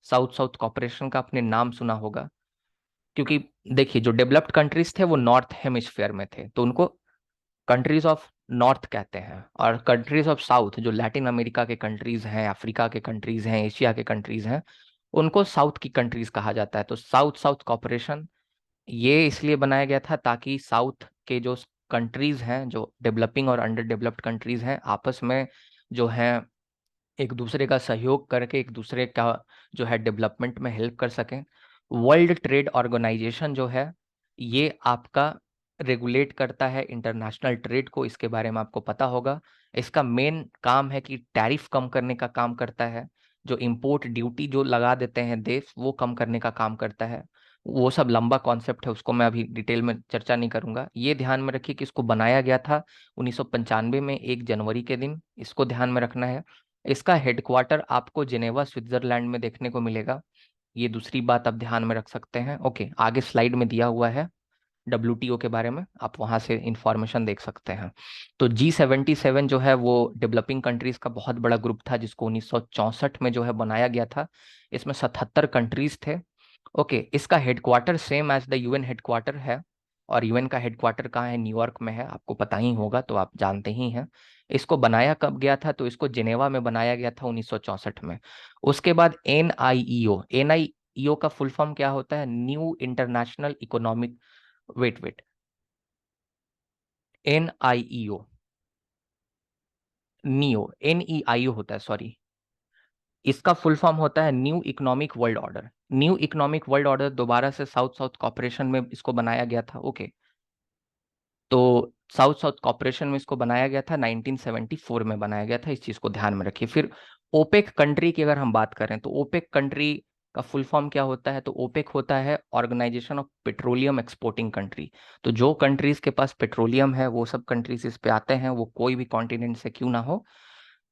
साउथ साउथ कॉपरेशन का आपने नाम सुना होगा। क्योंकि देखिए जो डेवलप्ड कंट्रीज थे वो नॉर्थ हेमिस्फीयर में थे, तो उनको कंट्रीज ऑफ नॉर्थ कहते हैं। और कंट्रीज ऑफ साउथ जो लैटिन अमेरिका के कंट्रीज हैं, अफ्रीका के कंट्रीज हैं, एशिया के कंट्रीज हैं, उनको साउथ की कंट्रीज कहा जाता है। तो साउथ साउथ कॉपरेशन ये इसलिए बनाया गया था ताकि साउथ के जो कंट्रीज हैं, जो डेवलपिंग और अंडर डेवलप्ड कंट्रीज हैं, आपस में जो है एक दूसरे का सहयोग करके एक दूसरे का जो है डेवलपमेंट में हेल्प कर सकें। वर्ल्ड ट्रेड ऑर्गेनाइजेशन जो है ये आपका रेगुलेट करता है इंटरनेशनल ट्रेड को, इसके बारे में आपको पता होगा। इसका मेन काम है कि टैरिफ कम करने का काम करता है, जो इंपोर्ट ड्यूटी जो लगा देते हैं देश, वो कम करने का काम करता है। वो सब लंबा कॉन्सेप्ट है, उसको मैं अभी डिटेल में चर्चा नहीं करूंगा। ये ध्यान में रखिए कि इसको बनाया गया था 1995 में 1 जनवरी के दिन, इसको ध्यान में रखना है। इसका हेडक्वार्टर आपको जिनेवा स्विट्जरलैंड में देखने को मिलेगा, ये दूसरी बात आप ध्यान में रख सकते हैं। ओके, आगे स्लाइड में दिया हुआ है WTO के बारे में, आप वहां से इंफॉर्मेशन देख सकते हैं। तो G77 जो है वो डेवलपिंग कंट्रीज का बहुत बड़ा ग्रुप था, जिसको 1964 में जो है बनाया गया था। इसमें 77 कंट्रीज थे। ओके, इसका headquarter same as the UN headquarter है। और यूएन का हेडक्वार्टर कहाँ है, न्यूयॉर्क में है, आपको पता ही होगा, तो आप जानते ही हैं। इसको बनाया कब गया था, तो इसको जिनेवा में बनाया गया था 1964 में। उसके बाद एनआईईओ का फुल फॉर्म क्या होता है, new international economic, wait wait, NIEO, neo, NEIO होता है, सॉरी। इसका फुल फॉर्म होता है new economic world order. New economic world order दोबारा से साउथ साउथ कॉपरेशन में इसको बनाया गया था। ओके, तो साउथ साउथ कॉपरेशन में इसको बनाया गया था, 1974 में बनाया गया था, इस चीज को ध्यान में रखिए। फिर ओपेक कंट्री की अगर हम बात करें तो ओपेक कंट्री का फुल फॉर्म क्या होता है, तो ओपेक होता है organisation of petroleum exporting country. तो जो कंट्रीज के पास पेट्रोलियम है वो सब कंट्रीज इस पे आते हैं, वो कोई भी कॉन्टिनेंट से क्यों ना हो।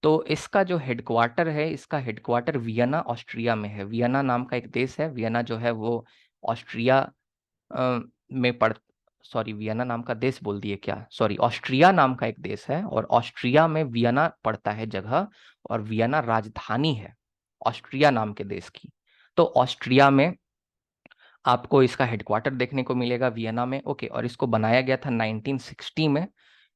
तो इसका जो हेडक्वार्टर है, इसका हेडक्वार्टर वियना ऑस्ट्रिया में है। वियना नाम का एक देश है, वियना जो है वो ऑस्ट्रिया में पड़, सॉरी वियना नाम का देश बोल दिए क्या, सॉरी ऑस्ट्रिया नाम का एक देश है, और ऑस्ट्रिया में वियना पड़ता है जगह, और वियना राजधानी है ऑस्ट्रिया नाम के देश की। तो ऑस्ट्रिया में आपको इसका हेडक्वार्टर देखने को मिलेगा, वियना में। ओके, और इसको बनाया गया था 1960 में।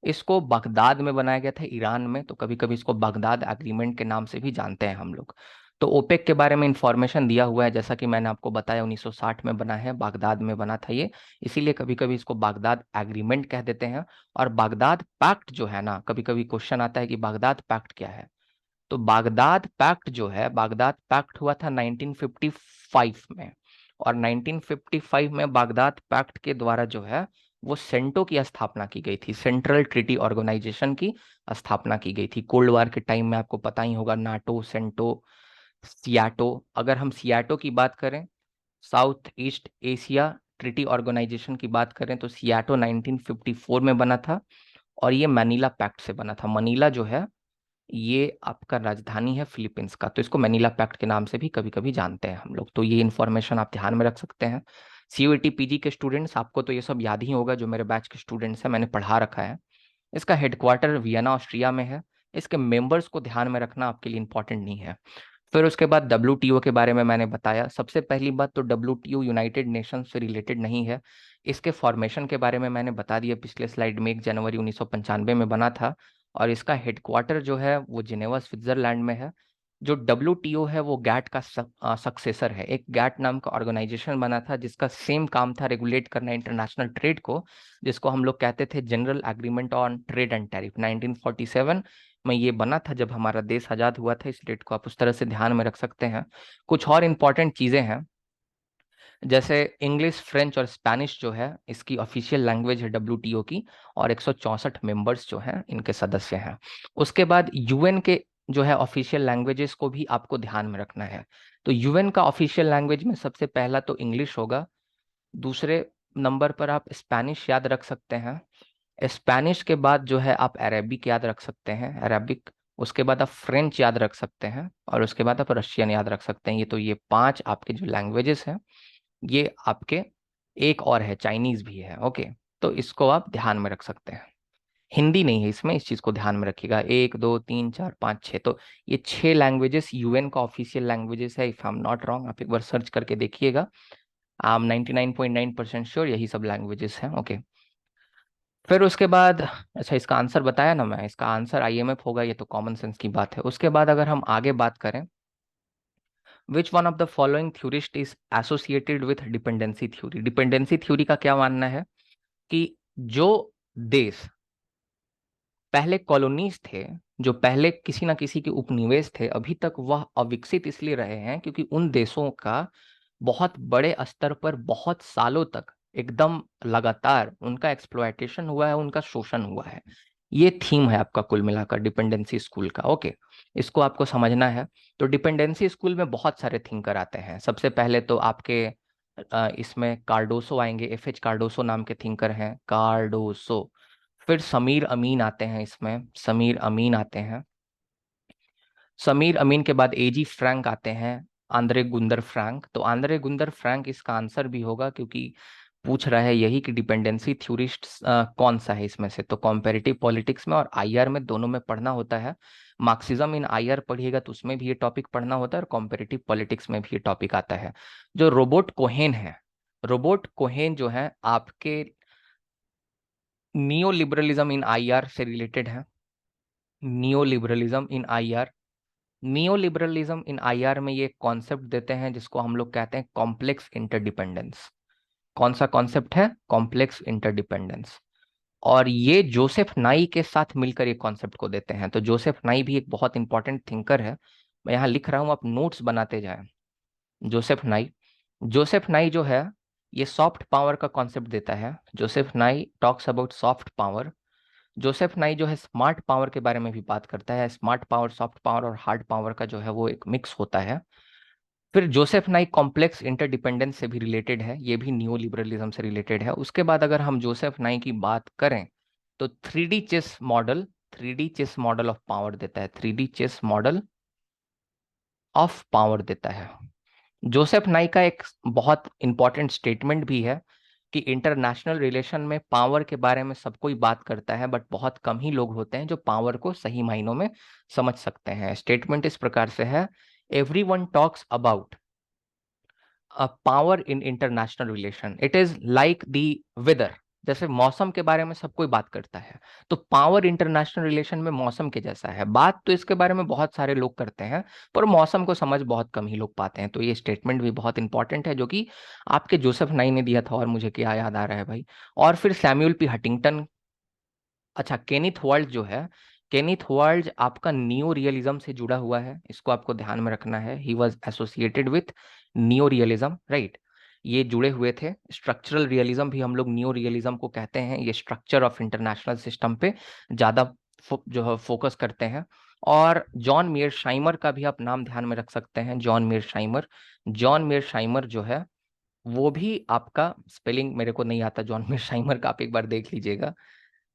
इसको बगदाद में बनाया गया था, ईरान में। तो कभी कभी इसको बगदाद एग्रीमेंट के नाम से भी जानते हैं हम लोग। तो ओपेक के बारे में इंफॉर्मेशन दिया हुआ है, जैसा कि मैंने आपको बताया 1960 में बना है, बगदाद में बना था ये, इसीलिए कभी कभी इसको बगदाद एग्रीमेंट कह देते हैं। और बगदाद पैक्ट जो है ना, कभी कभी क्वेश्चन आता है कि बगदाद पैक्ट क्या है। तो बागदाद पैक्ट जो है, बागदाद पैक्ट हुआ था 1955 में। और 1955 में बागदाद पैक्ट के द्वारा जो है वो सेंटो की स्थापना की गई थी, सेंट्रल ट्रीटी ऑर्गेनाइजेशन की स्थापना की गई थी। कोल्ड वार के टाइम में आपको पता ही होगा, नाटो, सेंटो, सियाटो। अगर हम सियाटो की बात करें, south east Asia treaty organisation की बात करें, तो सियाटो 1954 में बना था और ये मैनीला पैक्ट से बना था। मनीला जो है ये आपका राजधानी है फिलीपींस का, तो इसको मैनीला पैक्ट के नाम से भी कभी कभी जानते हैं हम लोग। तो ये इन्फॉर्मेशन आप ध्यान में रख सकते हैं। सीयूईटी पीजी के स्टूडेंट्स, आपको तो ये सब याद ही होगा, जो मेरे बैच के स्टूडेंट्स हैं, मैंने पढ़ा रखा है। इसका हेडक्वार्टर वियना ऑस्ट्रिया में है। इसके मेंबर्स को ध्यान में रखना आपके लिए इंपॉर्टेंट नहीं है। फिर उसके बाद डब्ल्यूटीओ के बारे में मैंने बताया। सबसे पहली बात तो डब्ल्यूटीओ यूनाइटेड नेशन से रिलेटेड नहीं है। इसके फॉर्मेशन के बारे में मैंने बता दिया पिछले स्लाइड में, 1 जनवरी 1995 में बना था और इसका हेडक्वार्टर जो है वो जिनेवा स्विट्जरलैंड में है। जो डब्ल्यूटीओ है वो गैट का सक्सेसर है। एक गैट नाम का ऑर्गेनाइजेशन बना था जिसका सेम काम था रेगुलेट करना इंटरनेशनल ट्रेड को, जिसको हम लोग कहते थे general agreement on trade and tariff. 1947 में ये बना था जब हमारा देश आज़ाद हुआ था, इस डेट को आप उस तरह से ध्यान में रख सकते हैं। कुछ और इम्पॉर्टेंट चीज़ें हैं, जैसे इंग्लिश, फ्रेंच और स्पेनिश जो है इसकी ऑफिशियल लैंग्वेज है डब्ल्यूटीओ की, और 164 मेंबर्स जो हैं इनके सदस्य हैं। उसके बाद यूएन के जो है ऑफिशियल लैंग्वेजेस को भी आपको ध्यान में रखना है। तो यूएन का ऑफिशियल लैंग्वेज में सबसे पहला तो इंग्लिश होगा, दूसरे नंबर पर आप स्पेनिश याद रख सकते हैं, स्पेनिश के बाद जो है आप अरेबिक याद रख सकते हैं, अरेबिक। उसके बाद आप फ्रेंच याद रख सकते हैं और उसके बाद आप रशियन याद रख सकते हैं। ये तो ये 5 आपके जो लैंग्वेजेस हैं ये आपके, एक और है चाइनीज भी है, ओके। तो इसको आप ध्यान में रख सकते हैं। हिंदी नहीं है इसमें, इस चीज को ध्यान में रखिएगा। 1 2 3 4 5 6, तो ये 6 लैंग्वेजेस यूएन का ऑफिशियल लैंग्वेजेस है। If I am not wrong, आप एक बार सर्च करके देखिएगा। आई एम 99.9% श्योर यही सब लैंग्वेजेस हैं, ओके। फिर उसके बाद, अच्छा इसका आंसर बताया ना मैं, इसका आंसर आईएमएफ होगा, ये तो कॉमन सेंस की बात है। उसके बाद अगर हम आगे बात करें, विच one of the following theorist is associated with dependency theory. Dependency theory का क्या मानना है कि जो देश पहले कॉलोनीज थे, जो पहले किसी ना किसी के उपनिवेश थे, अभी तक वह अविकसित इसलिए रहे हैं क्योंकि उन देशों का बहुत बड़े स्तर पर बहुत सालों तक एकदम लगातार उनका एक्सप्लॉयटेशन हुआ है, उनका शोषण हुआ है। ये थीम है आपका कुल मिलाकर डिपेंडेंसी स्कूल का, ओके। इसको आपको समझना है। तो डिपेंडेंसी स्कूल में बहुत सारे थिंकर आते हैं। सबसे पहले तो आपके इसमें कार्डोसो आएंगे, एफ एच कार्डोसो नाम के थिंकर हैं, कार्डोसो। फिर समीर अमीन आते हैं, इसमें समीर अमीन आते हैं। समीर अमीन के बाद एजी फ्रैंक आते हैं, आंद्रे गुंदर फ्रैंक। तो आंद्रे गुंदर फ्रैंक इसका आंसर भी होगा क्योंकि पूछ रहा है यही कि डिपेंडेंसी थ्योरिस्ट कौन सा है इसमें से। तो कॉम्पेरेटिव पॉलिटिक्स में और आईआर में दोनों में पढ़ना होता है। मार्क्सिज्म इन आईआर पढ़िएगा तो उसमें भी ये टॉपिक पढ़ना होता है और कॉम्पेरेटिव पॉलिटिक्स में भी ये टॉपिक आता है। जो रोबोट कोहेन है, रोबोट कोहेन जो है आपके नियो लिबरलिज्म इन आईआर से रिलेटेड है। नियो लिबरलिज्म इन आईआर, नियो लिबरलिज्म इन आईआर में ये कॉन्सेप्ट देते हैं जिसको हम लोग कहते हैं कॉम्प्लेक्स इंटरडिपेंडेंस। कौन सा कॉन्सेप्ट है? Complex interdependence. और ये जोसेफ नाई के साथ मिलकर ये कॉन्सेप्ट को देते हैं। तो जोसेफ नाई भी एक बहुत इंपॉर्टेंट थिंकर है, मैं यहाँ लिख रहा हूँ, आप नोट्स बनाते जाएं। जोसेफ नाई, जोसेफ नाई जो है ये सॉफ्ट पावर का कॉन्सेप्ट देता है। जोसेफ नाई talks about soft power. Joseph नाई जो है स्मार्ट पावर के बारे में भी बात करता है। स्मार्ट पावर, सॉफ्ट पावर और हार्ड पावर का जो है वो एक मिक्स होता है। फिर जोसेफ नाई कॉम्प्लेक्स इंटरडिपेंडेंस से भी रिलेटेड है, ये भी नियो लिबरलिज्म से रिलेटेड है। उसके बाद अगर हम जोसेफ नाई की बात करें तो 3D chess model, 3D chess model of power देता है, 3D chess model of power देता है। जोसेफ नाई का एक बहुत इंपॉर्टेंट स्टेटमेंट भी है कि इंटरनेशनल रिलेशन में पावर के बारे में सब कोई बात करता है बट बहुत कम ही लोग होते हैं जो पावर को सही मायनों में समझ सकते हैं। स्टेटमेंट इस प्रकार से है, everyone talks about power in international relation, it is like the weather. जैसे मौसम के बारे में सब कोई बात करता है, तो पावर इंटरनेशनल रिलेशन में मौसम के जैसा है। बात तो इसके बारे में बहुत सारे लोग करते हैं पर मौसम को समझ बहुत कम ही लोग पाते हैं। तो ये स्टेटमेंट भी बहुत इंपॉर्टेंट है जो कि आपके जोसेफ नाई ने दिया था। और मुझे क्या याद आ रहा है भाई, और फिर सैमुअल पी हंटिंगटन। अच्छा, केनिथ वर्ल्ड जो है, केनिथ वर्ल्ड आपका नियो रियलिज्म से जुड़ा हुआ है, इसको आपको ध्यान में रखना है। He was associated with neo realism, right. ये जुड़े हुए थे। स्ट्रक्चरल रियलिज्म भी हम लोग न्यू रियलिज्म को कहते हैं, ये स्ट्रक्चर ऑफ इंटरनेशनल सिस्टम पे ज़्यादा जो है फोकस करते हैं। और जॉन मीरशाइमर का भी आप नाम ध्यान में रख सकते हैं, जॉन मीरशाइमर। जॉन मीरशाइमर जो है वो भी आपका, स्पेलिंग मेरे को नहीं आता जॉन मीरशाइमर का, आप एक बार देख लीजिएगा।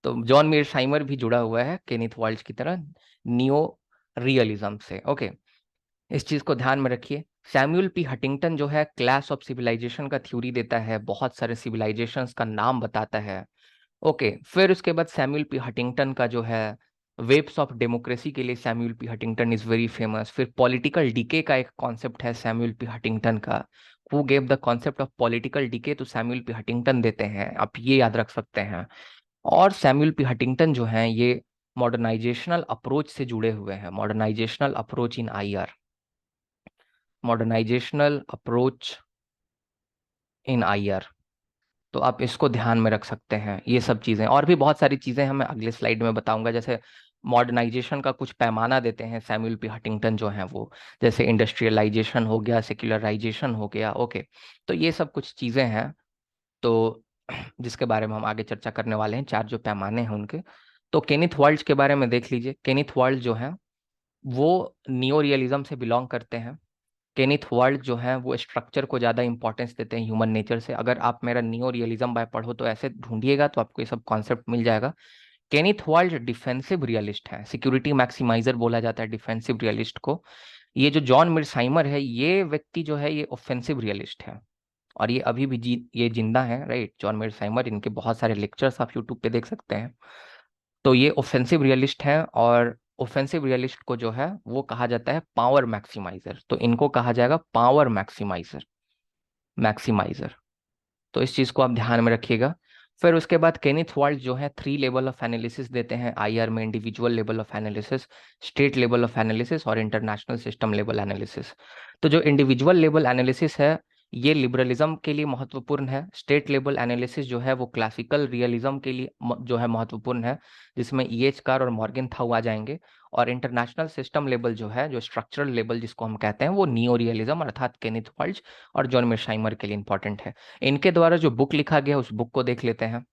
तो जॉन मीरशाइमर भी जुड़ा हुआ है केनिथ वाल्ज की तरह नियो रियलिज्म से। ओके, इस चीज को ध्यान में रखिए। सैमुअल पी हटिंगटन जो है क्लास ऑफ सिविलाइजेशन का थ्योरी देता है, बहुत सारे सिविलाइजेशंस का नाम बताता है। ओके, फिर उसके बाद सैमुअल पी हटिंगटन का जो है वेव्स ऑफ डेमोक्रेसी के लिए Samuel P Huntington is very famous. फिर पॉलिटिकल डीके का एक कॉन्सेप्ट है सैमुअल पी हटिंगटन का। Who gave the concept of political decay, तो सैमुअल पी हटिंगटन देते हैं, आप ये याद रख सकते हैं। और सैमुअल पी हटिंगटन जो हैं ये मॉडर्नाइजेशनल अप्रोच से जुड़े हुए हैं, modernisational approach in IR, modernisational approach in IR. तो आप इसको ध्यान में रख सकते हैं, ये सब चीजें और भी बहुत सारी चीजें हैं, मैं अगले स्लाइड में बताऊंगा। जैसे मॉडर्नाइजेशन का कुछ पैमाना देते हैं सैमुअल पी हटिंगटन जो हैं वो, जैसे इंडस्ट्रियलाइजेशन हो गया, सेक्युलराइजेशन हो गया। ओके, तो ये सब कुछ चीजें हैं, तो जिसके बारे में हम आगे चर्चा करने वाले हैं, चार जो पैमाने हैं उनके। तो केनिथ वाल्ज के बारे में देख लीजिए। केनिथ वाल्ज जो है वो नियो रियलिज्म से बिलोंग करते हैं। केनिथ वाल्ज जो है वो स्ट्रक्चर को ज़्यादा इंपॉर्टेंस देते हैं ह्यूमन नेचर से। अगर आप मेरा नियो रियलिज्म बाय पढ़ो तो ऐसे ढूंढिएगा तो आपको ये सब कॉन्सेप्ट मिल जाएगा। केनिथ वाल्ज डिफेंसिव रियलिस्ट है, सिक्योरिटी मैक्सिमाइजर बोला जाता है डिफेंसिव रियलिस्ट को। ये जो जॉन मिरसाइमर है ये व्यक्ति जो है ये ऑफेंसिव रियलिस्ट है, और ये अभी भी ये जिंदा है, राइट। जॉन मिरसाइमर, इनके बहुत सारे लेक्चर्स आप यूट्यूब पे देख सकते हैं। तो ये ऑफेंसिव रियलिस्ट हैं, और ऑफेंसिव रियलिस्ट को जो है वो कहा जाता है पावर मैक्सिमाइजर, तो इनको कहा जाएगा पावर मैक्सिमाइजर, मैक्सिमाइजर। तो इस चीज को आप ध्यान में रखिएगा। फिर उसके बाद केनिथ वाल्ट जो है 3 लेवल ऑफ एनालिसिस देते हैं आईआर में, individual level of analysis, state level of analysis और इंटरनेशनल सिस्टम लेवल एनालिसिस। तो जो इंडिविजुअल लेवल एनालिसिस है ये लिबरलिज्म के लिए महत्वपूर्ण है। स्टेट लेवल एनालिसिस जो है वो क्लासिकल रियलिज्म के लिए जो है महत्वपूर्ण है, जिसमें ईएच कार और मॉर्गन थाउ आ जाएंगे। और इंटरनेशनल सिस्टम लेवल जो है, जो स्ट्रक्चरल लेवल जिसको हम कहते हैं, वो नियो रियलिज्म अर्थात केनिथ वाल्ट और जॉन मिरशाइमर के लिए इंपॉर्टेंट है। इनके द्वारा जो बुक लिखा गया उस बुक को देख लेते हैं,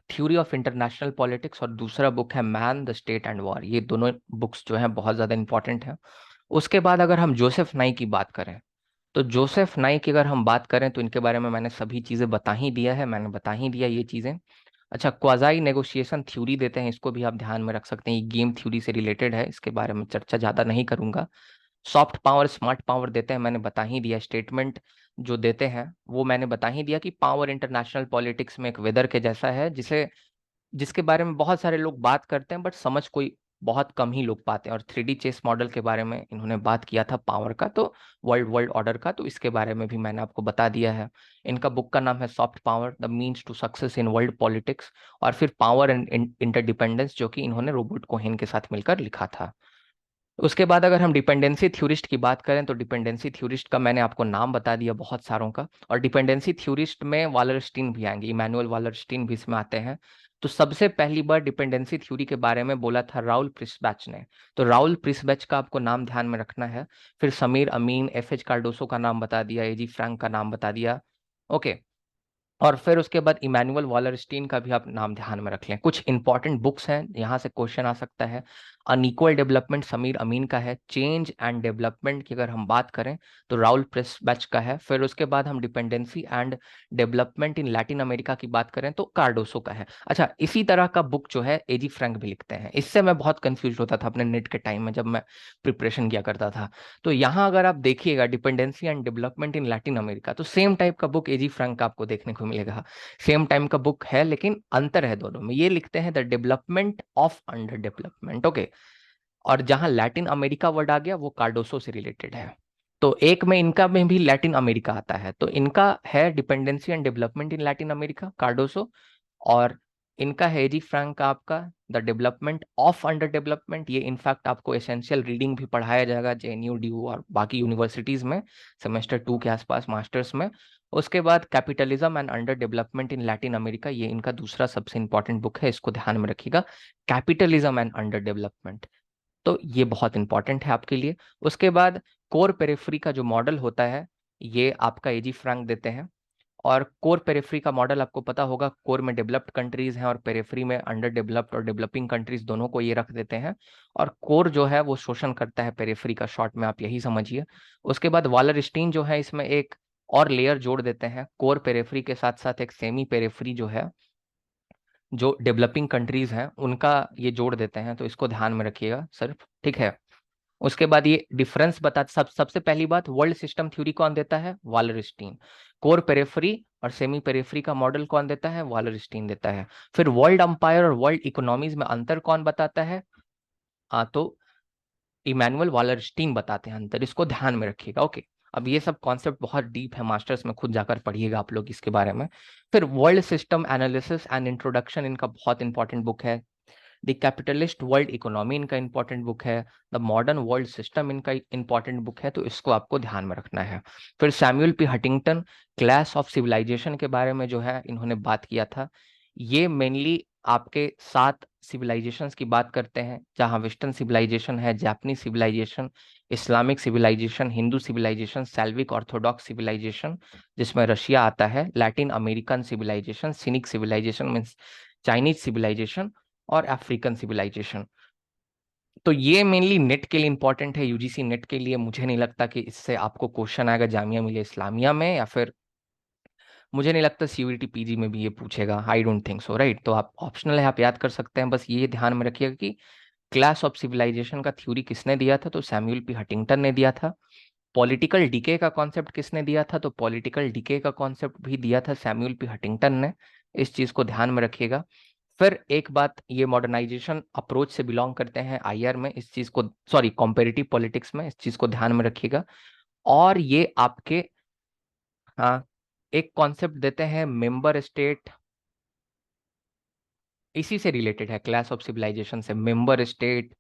थ्योरी ऑफ इंटरनेशनल पॉलिटिक्स, और दूसरा बुक है man the state and war. ये दोनों बुक्स जो हैं बहुत ज़्यादा इंपॉर्टेंट हैं। उसके बाद अगर हम जोसेफ नाई की बात करें, तो जोसेफ नाई की अगर हम बात करें तो इनके बारे में मैंने सभी चीज़ें बता ही दिया है, मैंने बता ही दिया ये चीज़ें। अच्छा, क्वाजाई नेगोशिएशन थ्योरी देते हैं, इसको भी आप ध्यान में रख सकते हैं, ये गेम थ्योरी से रिलेटेड है, इसके बारे में चर्चा ज़्यादा नहीं करूंगा। सॉफ्ट पावर स्मार्ट पावर देते हैं, मैंने बता ही दिया। स्टेटमेंट जो देते हैं वो मैंने बता ही दिया कि पावर इंटरनेशनल पॉलिटिक्स में एक वेदर के जैसा है, जिसके बारे में बहुत सारे लोग बात करते हैं बट समझ कोई बहुत कम ही लोग पाते हैं। और 3D चेस मॉडल के बारे में इन्होंने बात किया था पावर का, तो वर्ल्ड वर्ल्ड ऑर्डर का, तो इसके बारे में भी मैंने आपको बता दिया है। इनका बुक का नाम है soft power the means to success in world politics. और फिर पावर एंड इंटरडिपेंडेंस जो कि इन्होंने रॉबर्ट कोहेन के साथ मिलकर लिखा था। उसके बाद अगर हम डिपेंडेंसी थ्योरिस्ट की बात करें तो डिपेंडेंसी थ्योरिस्ट का मैंने आपको नाम बता दिया बहुत सारों का। और डिपेंडेंसी थ्योरिस्ट में वालरस्टीन भी आएंगे, इमैनुअल वालरस्टीन भी इसमें आते हैं। तो सबसे पहली बार डिपेंडेंसी थ्योरी के बारे में बोला था राउल प्रिस्बैच ने, तो राउल प्रिस्बैच का आपको नाम ध्यान में रखना है। फिर समीर अमीन, एफ एच कार्डोसो का नाम बता दिया, एजी फ्रैंक का नाम बता दिया। ओके, और फिर उसके बाद इमैनुअल वालरस्टीन का भी आप नाम ध्यान में रख लें। कुछ इंपॉर्टेंट बुक्स हैं, यहाँ से क्वेश्चन आ सकता है। अनइक्वल डेवलपमेंट समीर अमीन का है। चेंज एंड डेवलपमेंट की अगर हम बात करें तो राउल प्रेसबैच का है। फिर उसके बाद हम dependency and development in Latin America की बात करें तो कार्डोसो का है। अच्छा, इसी तरह का बुक जो है एजी फ्रैंक भी लिखते हैं। इससे मैं बहुत कंफ्यूज होता था अपने नेट के टाइम में जब मैं प्रिपरेशन किया करता था। तो यहाँ अगर आप देखिएगा dependency and development in Latin America, तो सेम टाइप का बुक एजी फ्रैंक का आपको देखने को मिलेगा। सेम टाइम का बुक है लेकिन अंतर है दोनों में, ये लिखते हैं the development of under development. Okay, और जहां लैटिन अमेरिका वर्ड आ गया वो कार्डोसो से रिलेटेड है। तो एक में इनका में भी लैटिन अमेरिका आता है, तो इनका है dependency and development in Latin America Cardoso, और इनका है एजी फ्रैंक का आपका the development of under development. ये इनफैक्ट आपको एसेंशियल रीडिंग भी पढ़ाया जाएगा जेएनयू ड्यू और बाकी यूनिवर्सिटीज में सेमेस्टर 2 के आसपास मास्टर्स में। उसके बाद capitalism and under development in Latin America, ये इनका दूसरा सबसे इंपॉर्टेंट बुक है, इसको ध्यान में रखिएगा। कैपिटलिज्म एंड अंडर डेवलपमेंट, तो ये बहुत इंपॉर्टेंट है आपके लिए। उसके बाद कोर पेरिफेरी का जो मॉडल होता है ये आपका एजी फ्रैंक देते हैं। और कोर पेरिफेरी का मॉडल आपको पता होगा, कोर में डेवलप्ड कंट्रीज हैं और पेरिफेरी में अंडर डेवलप्ड और डेवलपिंग कंट्रीज दोनों को ये रख देते हैं। और कोर जो है वो शोषण करता है पेरिफेरी का, शॉर्ट में आप यही समझिए। उसके बाद वालरस्टीन जो है इसमें एक और लेयर जोड़ देते हैं, कोर पेरिफेरी के साथ साथ एक सेमी पेरिफेरी जो है, जो डेवलपिंग कंट्रीज हैं उनका ये जोड़ देते हैं, तो इसको ध्यान में रखिएगा सिर्फ, ठीक है। उसके बाद ये डिफरेंस बता, सबसे पहली बात, वर्ल्ड सिस्टम थ्योरी कौन देता है? वालरस्टीन। कोर पेरिफेरी और सेमी पेरिफेरी का मॉडल कौन देता है? वालरस्टीन देता है। फिर वर्ल्ड अंपायर और वर्ल्ड इकोनॉमीज में अंतर कौन बताता है? तो इमैनुअल वालरस्टीन बताते हैं अंतर, इसको ध्यान में रखिएगा, ओके। अब ये सब कॉन्सेप्ट बहुत डीप है, मास्टर्स में खुद जाकर पढ़िएगा आप लोग इसके बारे में। फिर world system analysis and introduction इनका बहुत इंपॉर्टेंट बुक है। द कैपिटलिस्ट वर्ल्ड इकोनॉमी इनका इंपॉर्टेंट बुक है। द मॉडर्न वर्ल्ड सिस्टम इनका इंपॉर्टेंट बुक है, तो इसको आपको ध्यान में रखना है। फिर Samuel P Huntington class of civilisation के बारे में जो है इन्होंने बात किया था। ये मेनली आपके 7 सिविलाइजेशंस की बात करते हैं, जहां वेस्टर्न सिविलाइजेशन है, Japanese civilisation, Islamic civilisation, Hindu civilisation, Slavic Orthodox civilisation जिसमें रशिया आता है, Latin American civilisation, Sinic civilisation means Chinese civilisation, और अफ्रीकन सिविलाइजेशन। तो ये मेनली नेट के लिए इंपॉर्टेंट है, यूजीसी नेट के लिए। मुझे नहीं लगता कि इससे आपको क्वेश्चन आएगा जामिया मिलिया इस्लामिया में, या फिर मुझे नहीं लगता सीयूईटी पीजी में भी ये पूछेगा, I don't think so, right. तो आप ऑप्शनल है, आप याद कर सकते हैं। बस ये ध्यान में रखिएगा कि क्लास ऑफ सिविलाइजेशन का थ्योरी किसने दिया था? तो सैमुअल पी हंटिंगटन ने दिया था। पॉलिटिकल डीके का कॉन्सेप्ट किसने दिया था? तो पॉलिटिकल डीके का कॉन्सेप्ट भी दिया था सैमुअल पी हंटिंगटन ने। इस चीज को ध्यान में रखिएगा। फिर एक बात, ये मॉडर्नाइजेशन अप्रोच से बिलोंग करते हैं आईआर में, इस चीज को, सॉरी, कॉम्पेरेटिव पॉलिटिक्स में, इस चीज को ध्यान में रखिएगा। और ये आपके, हाँ, एक कॉन्सेप्ट देते हैं मेंबर स्टेट, इसी से रिलेटेड है क्लास ऑफ सिविलाइजेशन से, member state,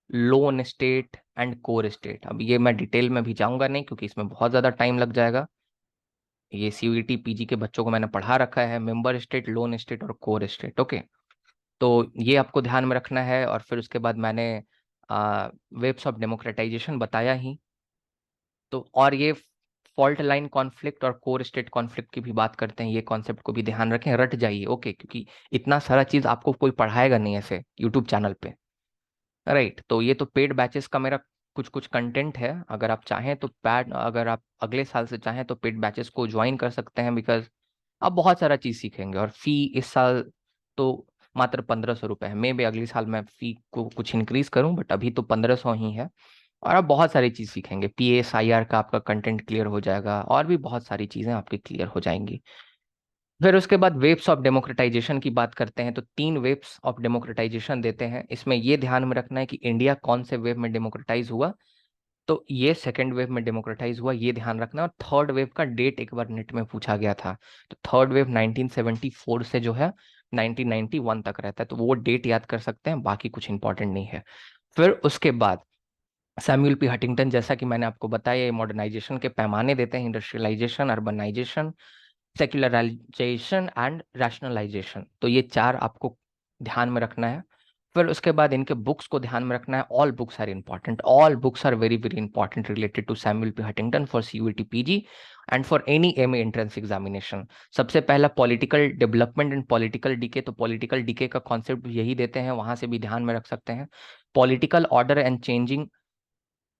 loan state and core state. अब ये मैं डिटेल में भी जाऊंगा नहीं, क्योंकि इसमें बहुत ज्यादा टाइम लग जाएगा। ये सीयूईटी पीजी के बच्चों को मैंने पढ़ा रखा है, मेंबर स्टेट, लोन स्टेट और कोर स्टेट, ओके। तो ये आपको ध्यान में रखना है। और फिर उसके बाद मैंने वेब्स ऑफ डेमोक्रेटाइजेशन बताया ही। तो और ये फॉल्ट लाइन कॉन्फ्लिक्ट और कोर स्टेट कॉन्फ्लिक्ट की भी बात करते हैं, ये कॉन्सेप्ट को भी ध्यान रखें, रट जाइए, ओके, क्योंकि इतना सारा चीज आपको कोई पढ़ाएगा नहीं ऐसे यूट्यूब चैनल पे, राइट। तो ये तो पेड बैचेस का मेरा कुछ कुछ कंटेंट है। अगर आप चाहें तो अगर आप अगले साल से चाहें तो पेड बैचेस को ज्वाइन कर सकते हैं, बिकॉज आप बहुत सारा चीज सीखेंगे। और फी इस साल तो मात्र 1500 रुपये है, मे भी अगले साल मैं फी को कुछ इंक्रीज करूं, बट अभी तो 1500 ही है। और आप बहुत सारी चीज सीखेंगे, PSIR का आपका कंटेंट क्लियर हो जाएगा, और भी बहुत सारी चीजें आपकी क्लियर हो जाएंगी। फिर उसके बाद वेव्स ऑफ डेमोक्रेटाइजेशन की बात करते हैं, तो 3 वेव्स ऑफ डेमोक्रेटाइजेशन देते हैं। इसमें ये ध्यान में रखना है कि इंडिया कौन से वेव में डेमोक्रेटाइज हुआ, तो ये सेकंड वेव में डेमोक्रेटाइज हुआ, ये ध्यान रखना। और थर्ड वेव का डेट एक बार नेट में पूछा गया था, तो थर्ड वेव 1974 से जो है 1991 तक रहता है, तो वो डेट याद कर सकते हैं, बाकी कुछ इंपॉर्टेंट नहीं है। फिर उसके बाद सैमुअल पी हंटिंगटन, जैसा कि मैंने आपको बताया, मॉडर्नाइजेशन के पैमाने देते हैं, industrialisation, urbanisation, secularisation and rationalisation. तो ये 4 आपको ध्यान में रखना है। फिर उसके बाद इनके बुक्स को ध्यान में रखना है। All books are important, all books are very very important related to Samuel P Huntington for CUET PG and for any MA entrance examination. सबसे पहला political development and political decay, तो पॉलिटिकल डीके का concept यही देते हैं, वहां से भी ध्यान में रख सकते हैं। Political order and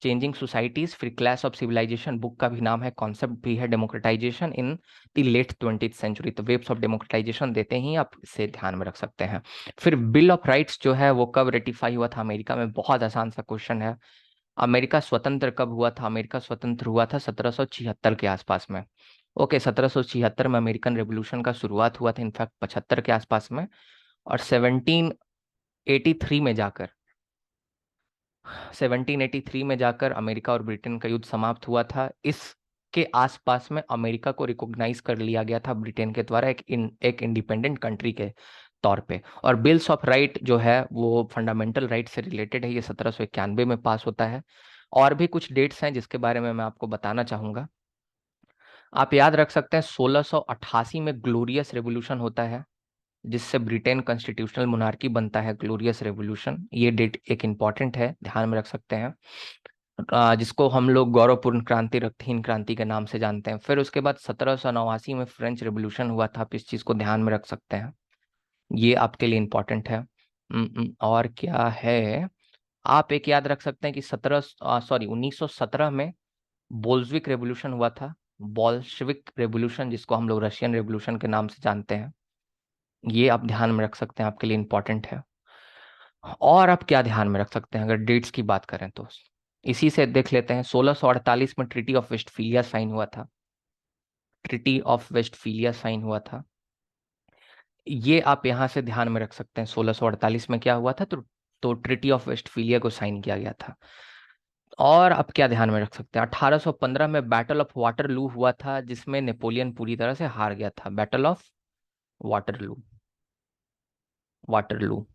changing societies, फिर क्लास ऑफ सिविलाइजेशन, बुक का भी नाम है, कॉन्सेप्ट भी है democratisation in the late 20th century. तो वेव्स ऑफ डेमोक्रेटाइजेशन देते ही आप इसे ध्यान में रख सकते हैं। फिर बिल ऑफ राइट्स जो है वो कब रेटिफाई हुआ था अमेरिका में? बहुत आसान सा क्वेश्चन है। अमेरिका स्वतंत्र कब हुआ था? अमेरिका स्वतंत्र हुआ था 1776 के आसपास में, ओके। 1776 में अमेरिकन रेवोल्यूशन का शुरुआत हुआ था, इनफैक्ट 75 के आसपास में। और 1783 में जाकर अमेरिका और ब्रिटेन का युद्ध समाप्त हुआ था। इसके आसपास में अमेरिका को रिकॉग्नाइज कर लिया गया था ब्रिटेन के द्वारा एक इंडिपेंडेंट कंट्री के तौर पे। और बिल्स ऑफ राइट जो है वो फंडामेंटल राइट से रिलेटेड है, ये 1791 में पास होता है। और भी कुछ डेट्स हैं जिसके बारे में मैं आपको बताना चाहूंगा। आप याद रख सकते हैं 1688 में ग्लोरियस रेवोल्यूशन होता है, जिससे ब्रिटेन कॉन्स्टिट्यूशनल मोनार्की बनता है, ग्लोरियस रेवोल्यूशन। ये डेट एक इंपॉर्टेंट है, ध्यान में रख सकते हैं। जिसको हम लोग गौरवपूर्ण क्रांति, रक्तहीन क्रांति के नाम से जानते हैं। फिर उसके बाद 1789 में फ्रेंच रेवोल्यूशन हुआ था, आप इस चीज को ध्यान में रख सकते हैं, ये आपके लिए इंपॉर्टेंट है। और क्या है, आप एक याद रख सकते हैं कि 1917 में बोल्शविक रेवोल्यूशन हुआ था, बोल्शविक रेवोल्यूशन, जिसको हम लोग रशियन रेवोल्यूशन के नाम से जानते हैं, ये आप ध्यान में रख सकते हैं, आपके लिए इंपॉर्टेंट है। और आप क्या ध्यान में रख सकते हैं अगर डेट्स की बात करें तो इसी से देख लेते हैं। 1648 में ट्रीटी ऑफ वेस्टफीलिया साइन हुआ था, ट्रीटी ऑफ वेस्टफीलिया साइन हुआ था, ये आप यहाँ से ध्यान में रख सकते हैं। 1648 में क्या हुआ था, तो ट्रीटी ऑफ वेस्टफीलिया को साइन किया गया था। और आप क्या ध्यान में रख सकते हैं, 1815 में बैटल ऑफ वाटरलू हुआ था, जिसमें नेपोलियन पूरी तरह से हार गया था। Battle of Waterloo, Waterloo.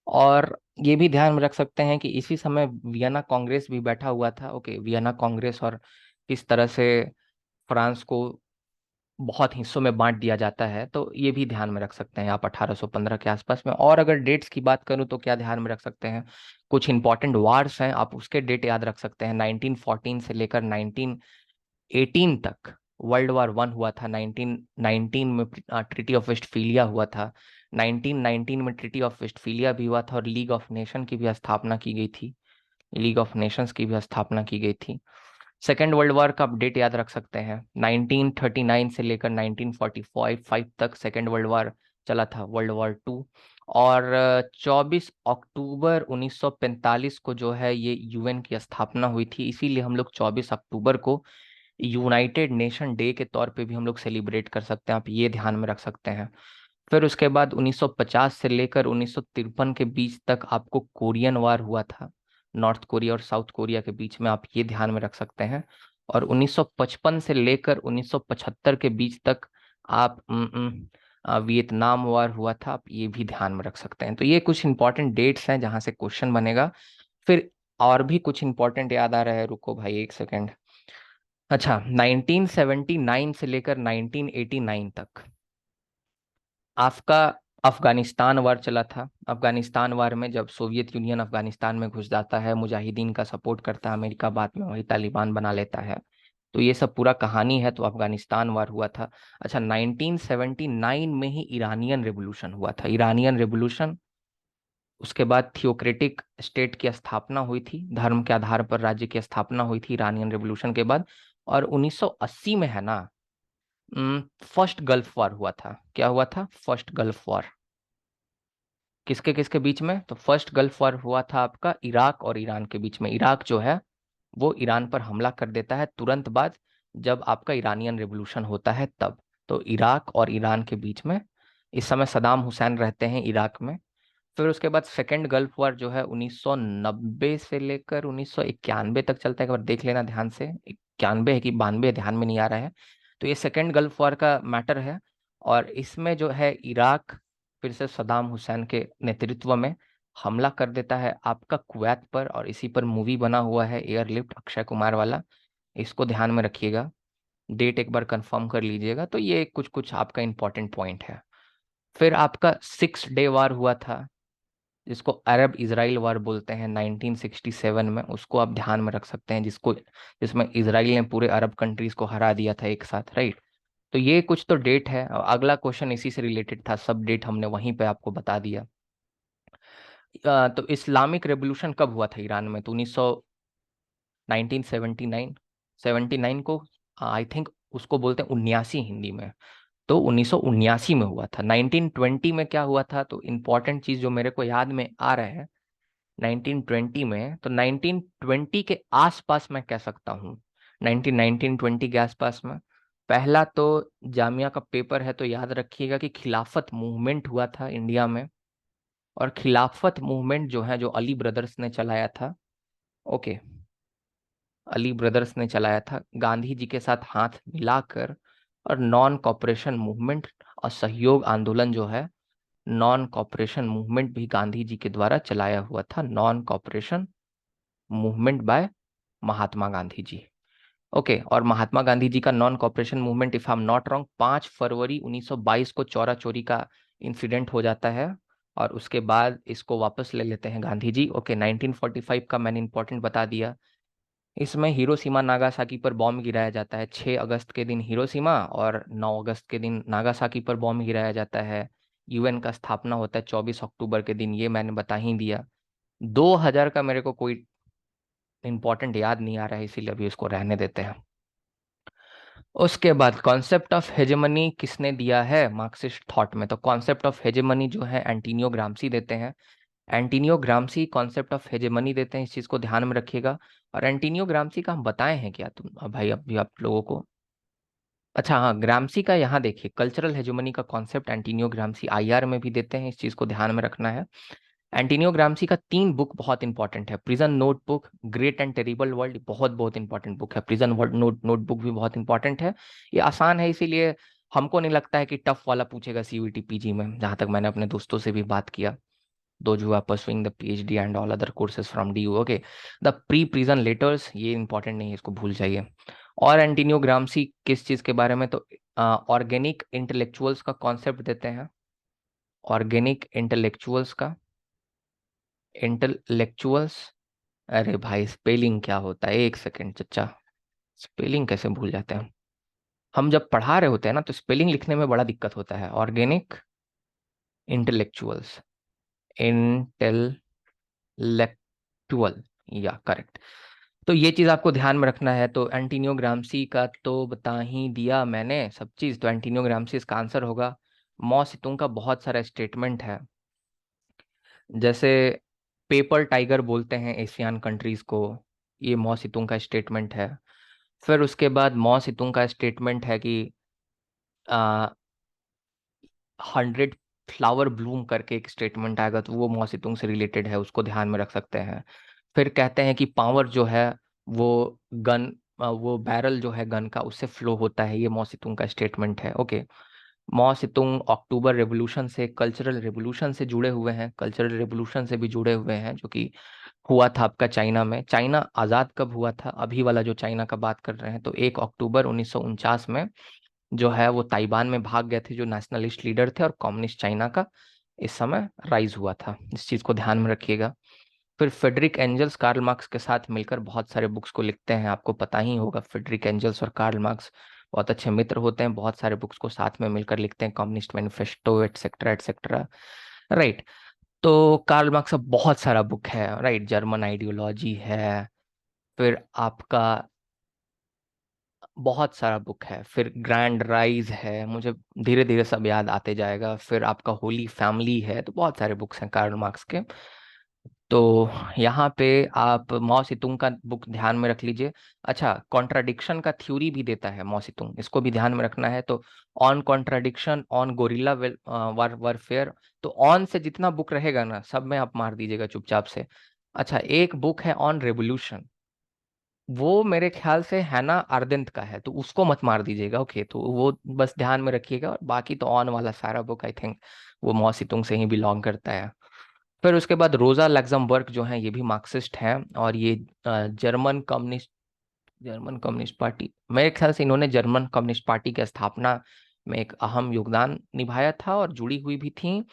और ये भी ध्यान में रख सकते हैं कि इसी समय वियना कांग्रेस भी बैठा हुआ था। ओके, वियना कांग्रेस, और किस तरह से फ्रांस को बहुत हिस्सों में बांट दिया जाता है, तो ये भी ध्यान में रख सकते हैं आप 1815 के आसपास में। और अगर डेट्स की बात करूं तो क्या ध्यान में रख सकते हैं, कुछ इंपॉर्टेंट वार्स हैं, आप उसके डेट याद रख सकते हैं। 1914 से लेकर 1918 तक वर्ल्ड वार वन हुआ था। 1919 में ट्रीटी ऑफ वेस्टफीलिया हुआ था। 1919 में ट्रीटी ऑफ वेस्टफीलिया भी हुआ था, और लीग ऑफ नेशन की भी स्थापना की गई थी, लीग ऑफ नेशंस की भी स्थापना की गई थी। सेकेंड वर्ल्ड वॉर का अपडेट याद रख सकते हैं, 1939 से लेकर 1945 तक सेकेंड वर्ल्ड वॉर चला था, वर्ल्ड वॉर टू। और 24 अक्टूबर 1945 को जो है ये यूएन की स्थापना हुई थी, इसीलिए हम लोग 24 अक्टूबर को यूनाइटेड नेशन डे के तौर पे भी हम लोग सेलिब्रेट कर सकते हैं, आप ये ध्यान में रख सकते हैं। फिर उसके बाद 1950 से लेकर 1953 के बीच तक आपको कोरियन वार हुआ था, नॉर्थ कोरिया और साउथ कोरिया के बीच में, आप ये ध्यान में रख सकते हैं। और 1955 से लेकर 1975 के बीच तक आप वियतनाम वार हुआ था, आप ये भी ध्यान में रख सकते हैं। तो ये कुछ इंपॉर्टेंट डेट्स हैं जहां से क्वेश्चन बनेगा। फिर और भी कुछ इंपॉर्टेंट याद आ रहा है, रुको भाई एक सेकेंड। अच्छा, 1979 से लेकर 1989 तक आपका अफगानिस्तान वार चला था। अफगानिस्तान वार में जब सोवियत यूनियन अफगानिस्तान में घुस जाता है, मुजाहिदीन का सपोर्ट करता है अमेरिका, बाद में वही तालिबान बना लेता है, तो ये सब पूरा कहानी है। तो अफगानिस्तान वार हुआ था। अच्छा, 1979 में ही ईरानियन रेवोल्यूशन हुआ था, ईरानियन रेवोल्यूशन। उसके बाद थियोक्रेटिक स्टेट की स्थापना हुई थी, धर्म के आधार पर राज्य की स्थापना हुई थी ईरानियन रेवोल्यूशन के बाद। और 1980 में है ना, फर्स्ट गल्फ वॉर हुआ था। क्या हुआ था, फर्स्ट गल्फ वॉर, किसके किसके बीच में, तो फर्स्ट गल्फ वॉर हुआ था आपका इराक और ईरान के बीच में। इराक जो है वो ईरान पर हमला कर देता है तुरंत बाद, जब आपका ईरानियन रेवोल्यूशन होता है तब। तो इराक और ईरान के बीच में इस समय सदाम हुसैन रहते हैं इराक में। फिर उसके बाद सेकेंड गल्फ वॉर जो है 1990 से लेकर 1991 तक चलता है, एक बार देख लेना ध्यान से, 91 है कि 92 ध्यान में नहीं आ रहा है। तो ये सेकेंड गल्फ वॉर का मैटर है। और इसमें जो है इराक फिर से सदाम हुसैन के नेतृत्व में हमला कर देता है आपका कुवैत पर, और इसी पर मूवी बना हुआ है एयरलिफ्ट, अक्षय कुमार वाला, इसको ध्यान में रखिएगा, डेट एक बार कंफर्म कर लीजिएगा। तो ये कुछ कुछ आपका इंपॉर्टेंट पॉइंट है। फिर आपका 6 डे वार हुआ था, जिसको अरब इजराइल वार बोलते हैं, 1967 में, उसको आप ध्यान में रख सकते हैं, जिसमें इसराइल ने पूरे अरब कंट्रीज को हरा दिया था एक साथ, राइट। तो ये कुछ तो डेट है। अगला क्वेश्चन इसी से रिलेटेड था, सब डेट हमने वहीं पे आपको बता दिया। तो इस्लामिक रेवोल्यूशन कब हुआ था ईरान में, तो 1979, 79 को, आई थिंक उसको बोलते हैं 79 हिंदी में, तो 1979 में हुआ था। 1920 में क्या हुआ था, तो इम्पोर्टेंट चीज जो मेरे को याद में आ रहा है 1920 में, तो 1920 के आसपास मैं कह सकता हूँ, 1920 के आसपास में पहला तो जामिया का पेपर है, तो याद रखिएगा कि खिलाफत मूवमेंट हुआ था इंडिया में। और खिलाफत मूवमेंट जो है, जो अली ब्रदर्स ने चलाया था, ओके, अली ब्रदर्स ने चलाया था गांधी जी के साथ हाथ मिलाकर। और नॉन कॉपरेशन मूवमेंट और सहयोग आंदोलन जो है, नॉन कॉपरेशन मूवमेंट भी गांधी जी के द्वारा चलाया हुआ था, non cooperation movement by Mahatma Gandhi ji. Okay, और महात्मा गांधी जी का non cooperation movement, if I am not wrong, 5 फरवरी 1922 को चौरा चोरी का इंसिडेंट हो जाता है, और उसके बाद इसको वापस ले लेते हैं गांधी जी। ओके, 1945 का मैंने इंपॉर्टेंट बता दिया। इसमें हिरोशिमा नागासाकी पर बॉम्ब गिराया जाता है। 6 अगस्त के दिन हिरोशिमा और 9 अगस्त के दिन नागासाकी पर बॉम्ब गिराया जाता है। यूएन का स्थापना होता है 24 अक्टूबर के दिन, ये मैंने बता ही दिया। 2000 का मेरे को कोई इंपॉर्टेंट याद नहीं आ रहा है, इसीलिए अभी इसको रहने देते हैं। उसके बाद कॉन्सेप्ट ऑफ हेजेमनी किसने दिया है मार्क्सिस्ट थॉट में? तो कॉन्सेप्ट ऑफ हेजेमनी जो है एंटीनियो ग्राम्सी देते हैं। Antonio Gramsci concept of hegemony देते हैं, इस चीज को ध्यान में रखिएगा। और एंटीनियो ग्राम्सी का हम बताए हैं क्या तुम भाई अभी आप लोगों को? अच्छा हाँ, ग्राम्सी का यहाँ देखिए, कल्चरल हेजेमनी का कॉन्सेप्ट एंटीनियो ग्राम्सी आईआर में भी देते हैं, इस चीज को ध्यान में रखना है। एंटीनियो ग्राम्सी का 3 बुक बहुत इंपॉर्टेंट है। Prison notebook, great and terrible world, बहुत बहुत इंपॉर्टेंट बुक है। प्रिजन वर्ल्ड नोटबुक भी बहुत इंपॉर्टेंट है। ये आसान है, इसीलिए हमको नहीं लगता है कि टफ वाला पूछेगा सीयूईटी पीजी में, जहां तक मैंने अपने दोस्तों से भी बात किया। Those who are pursuing the PhD and all other courses from DU. Okay, the pre-prison letters ये इंपॉर्टेंट नहीं है, इसको भूल जाइए। और एंटीनियो ग्राम्सी किस चीज के बारे में? तो ऑर्गेनिक इंटेलेक्चुअल्स का कॉन्सेप्ट देते हैं। ऑर्गेनिक इंटेलेक्चुअल्स का, इंटेलेक्चुअल्स, अरे भाई स्पेलिंग क्या होता है, एक सेकेंड चचा, स्पेलिंग कैसे भूल जाते हैं हम जब पढ़ा रहे होते हैं ना, तो स्पेलिंग लिखने में बड़ा दिक्कत होता है। ऑर्गेनिक इंटेलेक्चुअल्स, इंटेलेक्चुअल, या करेक्ट। तो ये चीज आपको ध्यान में रखना है। तो एंटीनियो ग्राम्सी का तो बता ही दिया मैंने सब चीज, तो एंटीनियो ग्राम्सी इसका आंसर होगा। मौ सितुंग का बहुत सारा स्टेटमेंट है, जैसे पेपर टाइगर बोलते हैं एशियन कंट्रीज को, ये मौ सितुंग का स्टेटमेंट है। फिर उसके बाद मौ सितुंग का स्टेटमेंट है कि 100 फ्लावर ब्लूम करके एक स्टेटमेंट आएगा, तो वो मौ सितुंग से रिलेटेड है, उसको ध्यान में रख सकते हैं। फिर कहते हैं कि पावर जो है वो गन, वो बैरल जो है गन का, उससे फ्लो होता है, ये मौ सितुंग का स्टेटमेंट है। ओके, मौ सितुंग अक्टूबर रेवोल्यूशन से, कल्चरल रेवोल्यूशन से जुड़े हुए हैं, कल्चरल रेवोल्यूशन से भी जुड़े हुए हैं, जो कि हुआ था आपका चाइना में। चाइना आज़ाद कब हुआ था? अभी वाला जो चाइना का बात कर रहे हैं, तो 1 अक्टूबर 1949 में जो है वो ताइवान में भाग गए थे जो नेशनलिस्ट लीडर थे, और कम्युनिस्ट चाइना का इस समय राइज हुआ था, इस चीज को ध्यान में रखिएगा। फिर फ्रेडरिक एंजल्स कार्ल मार्क्स के साथ मिलकर बहुत सारे बुक्स को लिखते हैं, आपको पता ही होगा। फ्रेडरिक एंजल्स और कार्ल मार्क्स बहुत अच्छे मित्र होते हैं, बहुत सारे बुक्स को साथ में मिलकर लिखते हैं, communist manifesto etcetera etcetera, right. तो कार्ल मार्क्स का बहुत सारा बुक है, राइट। जर्मन आइडियोलॉजी है, फिर आपका बहुत सारा बुक है, फिर ग्रैंड राइज है, मुझे धीरे धीरे सब याद आते जाएगा। फिर आपका होली फैमिली है, तो बहुत सारे बुक्स हैं कार्ल मार्क्स के। तो यहाँ पे आप माओ सितुंग का बुक ध्यान में रख लीजिए। अच्छा, कॉन्ट्राडिक्शन का थ्योरी भी देता है माओ सितुंग, इसको भी ध्यान में रखना है। तो on contradiction, on gorilla warfare, तो ऑन से जितना बुक रहेगा ना, सब में आप मार दीजिएगा चुपचाप से। अच्छा, एक बुक है ऑन रेवोल्यूशन, वो मेरे ख्याल से हैना अरदेंत का है, तो उसको मत मार दीजिएगा। ओके, तो वो बस ध्यान में रखिएगा। और बाकी तो ऑन वाला सारा बुक आई थिंक वो मौ सितुंग से ही बिलोंग करता है। फिर उसके बाद रोजा लग्जमबर्ग जो है, ये भी मार्क्सिस्ट हैं, और ये जर्मन कम्युनिस्ट पार्टी, मेरे ख्याल से इन्होंने जर्मन कम्युनिस्ट पार्टी की स्थापना में एक अहम योगदान निभाया था, और जुड़ी हुई भी थी।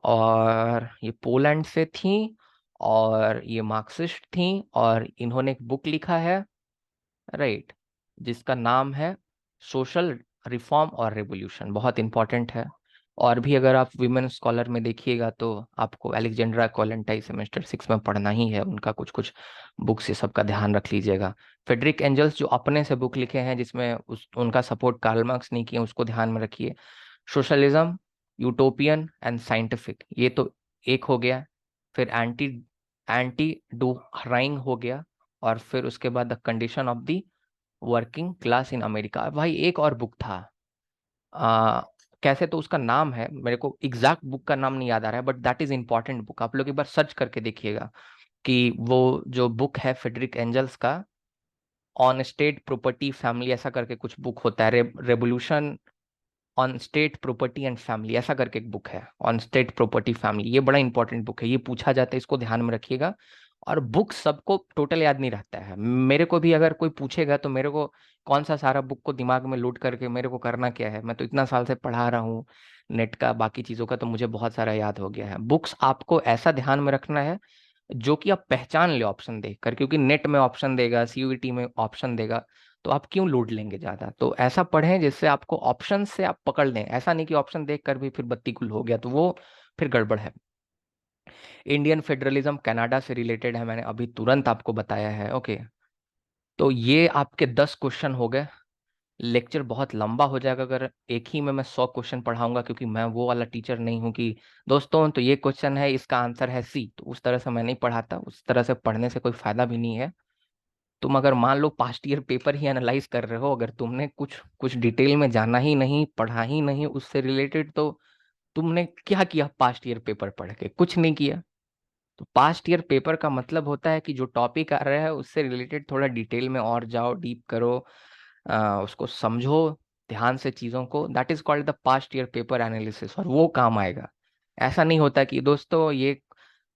और ये पोलैंड से थी, और ये मार्क्सिस्ट थी, और इन्होंने एक बुक लिखा है, राइट, जिसका नाम है सोशल रिफॉर्म और रेवोल्यूशन, बहुत इंपॉर्टेंट है। और भी अगर आप विमेन स्कॉलर में देखिएगा, तो आपको अलेक्जेंड्रा कोलेंटाई सेमेस्टर 6 में पढ़ना ही है, उनका कुछ कुछ बुक्स, ये सब का ध्यान रख लीजिएगा। फ्रेडरिक एंजल्स जो अपने से बुक लिखे हैं, जिसमें उनका सपोर्ट कार्ल मार्क्स नहीं किया, उसको ध्यान में रखिए। सोशलिज्म, यूटोपियन एंड साइंटिफिक, ये तो एक हो गया। फिर एंटी एंटी डूहराइंग हो गया। और फिर उसके बाद the condition of the working class in America. भाई एक और बुक था, आ, कैसे तो उसका नाम है, मेरे को एग्जैक्ट बुक का नाम नहीं याद आ रहा है, but that is important book, आप लोग एक बार सर्च करके देखिएगा कि वो जो बुक है फ्रेडरिक एंजल्स का, ऑन स्टेट प्रॉपर्टी फैमिली ऐसा करके कुछ बुक होता है, revolution on state property and family ऐसा करके एक बुक है, ऑन स्टेट प्रॉपर्टी फैमिली, ये बड़ा इंपॉर्टेंट बुक है, ये पूछा जाता है, इसको ध्यान में रखिएगा। और बुक सबको टोटल याद नहीं रहता है। मेरे को भी अगर कोई पूछेगा तो मेरे को कौन सा सारा बुक को दिमाग में लोड करके मेरे को करना क्या है, मैं तो इतना साल से पढ़ा रहा हूँ नेट का बाकी चीज़ों का, तो मुझे बहुत सारा याद हो गया है। बुक्स आपको ऐसा ध्यान में रखना है जो कि आप पहचान ले ऑप्शन देख कर, क्योंकि नेट में ऑप्शन देगा, सीयूईटी में ऑप्शन देगा, तो आप क्यों लोड लेंगे ज्यादा। तो ऐसा पढ़ें जिससे आपको ऑप्शन से आप पकड़ लें, ऐसा नहीं कि ऑप्शन देख कर भी फिर बत्ती गुल हो गया, तो वो फिर गड़बड़ है। इंडियन फेडरलिज्म कनाडा से रिलेटेड है, मैंने अभी तुरंत आपको बताया है। ओके, तो ये आपके 10 क्वेश्चन हो गए। लेक्चर बहुत लंबा हो जाएगा अगर एक ही में मैं 100 क्वेश्चन पढ़ाऊंगा, क्योंकि मैं वो वाला टीचर नहीं हूँ कि दोस्तों तो ये क्वेश्चन है इसका आंसर है सी, तो उस तरह से मैं नहीं पढ़ाता, उस तरह से पढ़ने से कोई फायदा भी नहीं है। तुम अगर मान लो पास्ट ईयर पेपर ही एनालाइज कर रहे हो, अगर तुमने कुछ कुछ डिटेल में जाना ही नहीं, पढ़ा ही नहीं उससे रिलेटेड, तो तुमने क्या किया पास्ट ईयर पेपर पढ़ के? कुछ नहीं किया। तो पास्ट ईयर पेपर का मतलब होता है कि जो टॉपिक आ रहा है उससे रिलेटेड थोड़ा डिटेल में और जाओ, डीप करो, उसको समझो ध्यान से चीज़ों को। That is called the past year paper analysis, और वो काम आएगा। ऐसा नहीं होता कि दोस्तों ये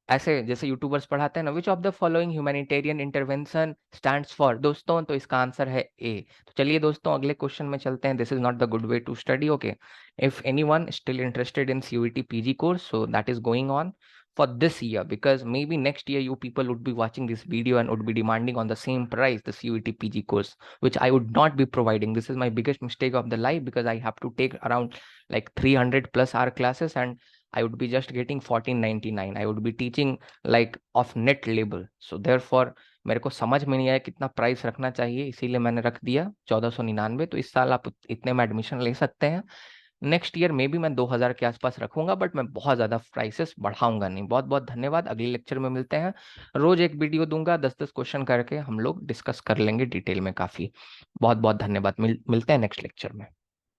ऐसे जैसे यूट्यूबर्स पढ़ाते हैं ना, which of the following humanitarian intervention stands for, दोस्तों तो इसका आंसर है ए। तो चलिए दोस्तों अगले क्वेश्चन में चलते हैं। This is not the good way to study. Okay, if anyone still interested in CUET PG course, so that is going on for this year, because maybe next year you people would be watching this video and would be demanding on the same price the CUET PG course, which I would not be providing. This is my biggest mistake of the life, because I have to take around like 300 plus hour classes, and I would be just getting 1499. I would be teaching like of net label. So therefore मेरे को समझ में नहीं आया कितना price रखना चाहिए, इसीलिए मैंने रख दिया 1499। तो इस साल आप इतने में एडमिशन ले सकते हैं। नेक्स्ट ईयर में भी मैं 2000 के आसपास रखूंगा, बट मैं बहुत ज़्यादा प्राइसेस बढ़ाऊंगा नहीं। बहुत बहुत धन्यवाद, अगले लेक्चर में मिलते हैं। रोज एक वीडियो दूंगा, 10-10 क्वेश्चन करके हम लोग डिस्कस कर लेंगे डिटेल में काफ़ी। बहुत बहुत धन्यवाद, मिलते हैं नेक्स्ट लेक्चर में।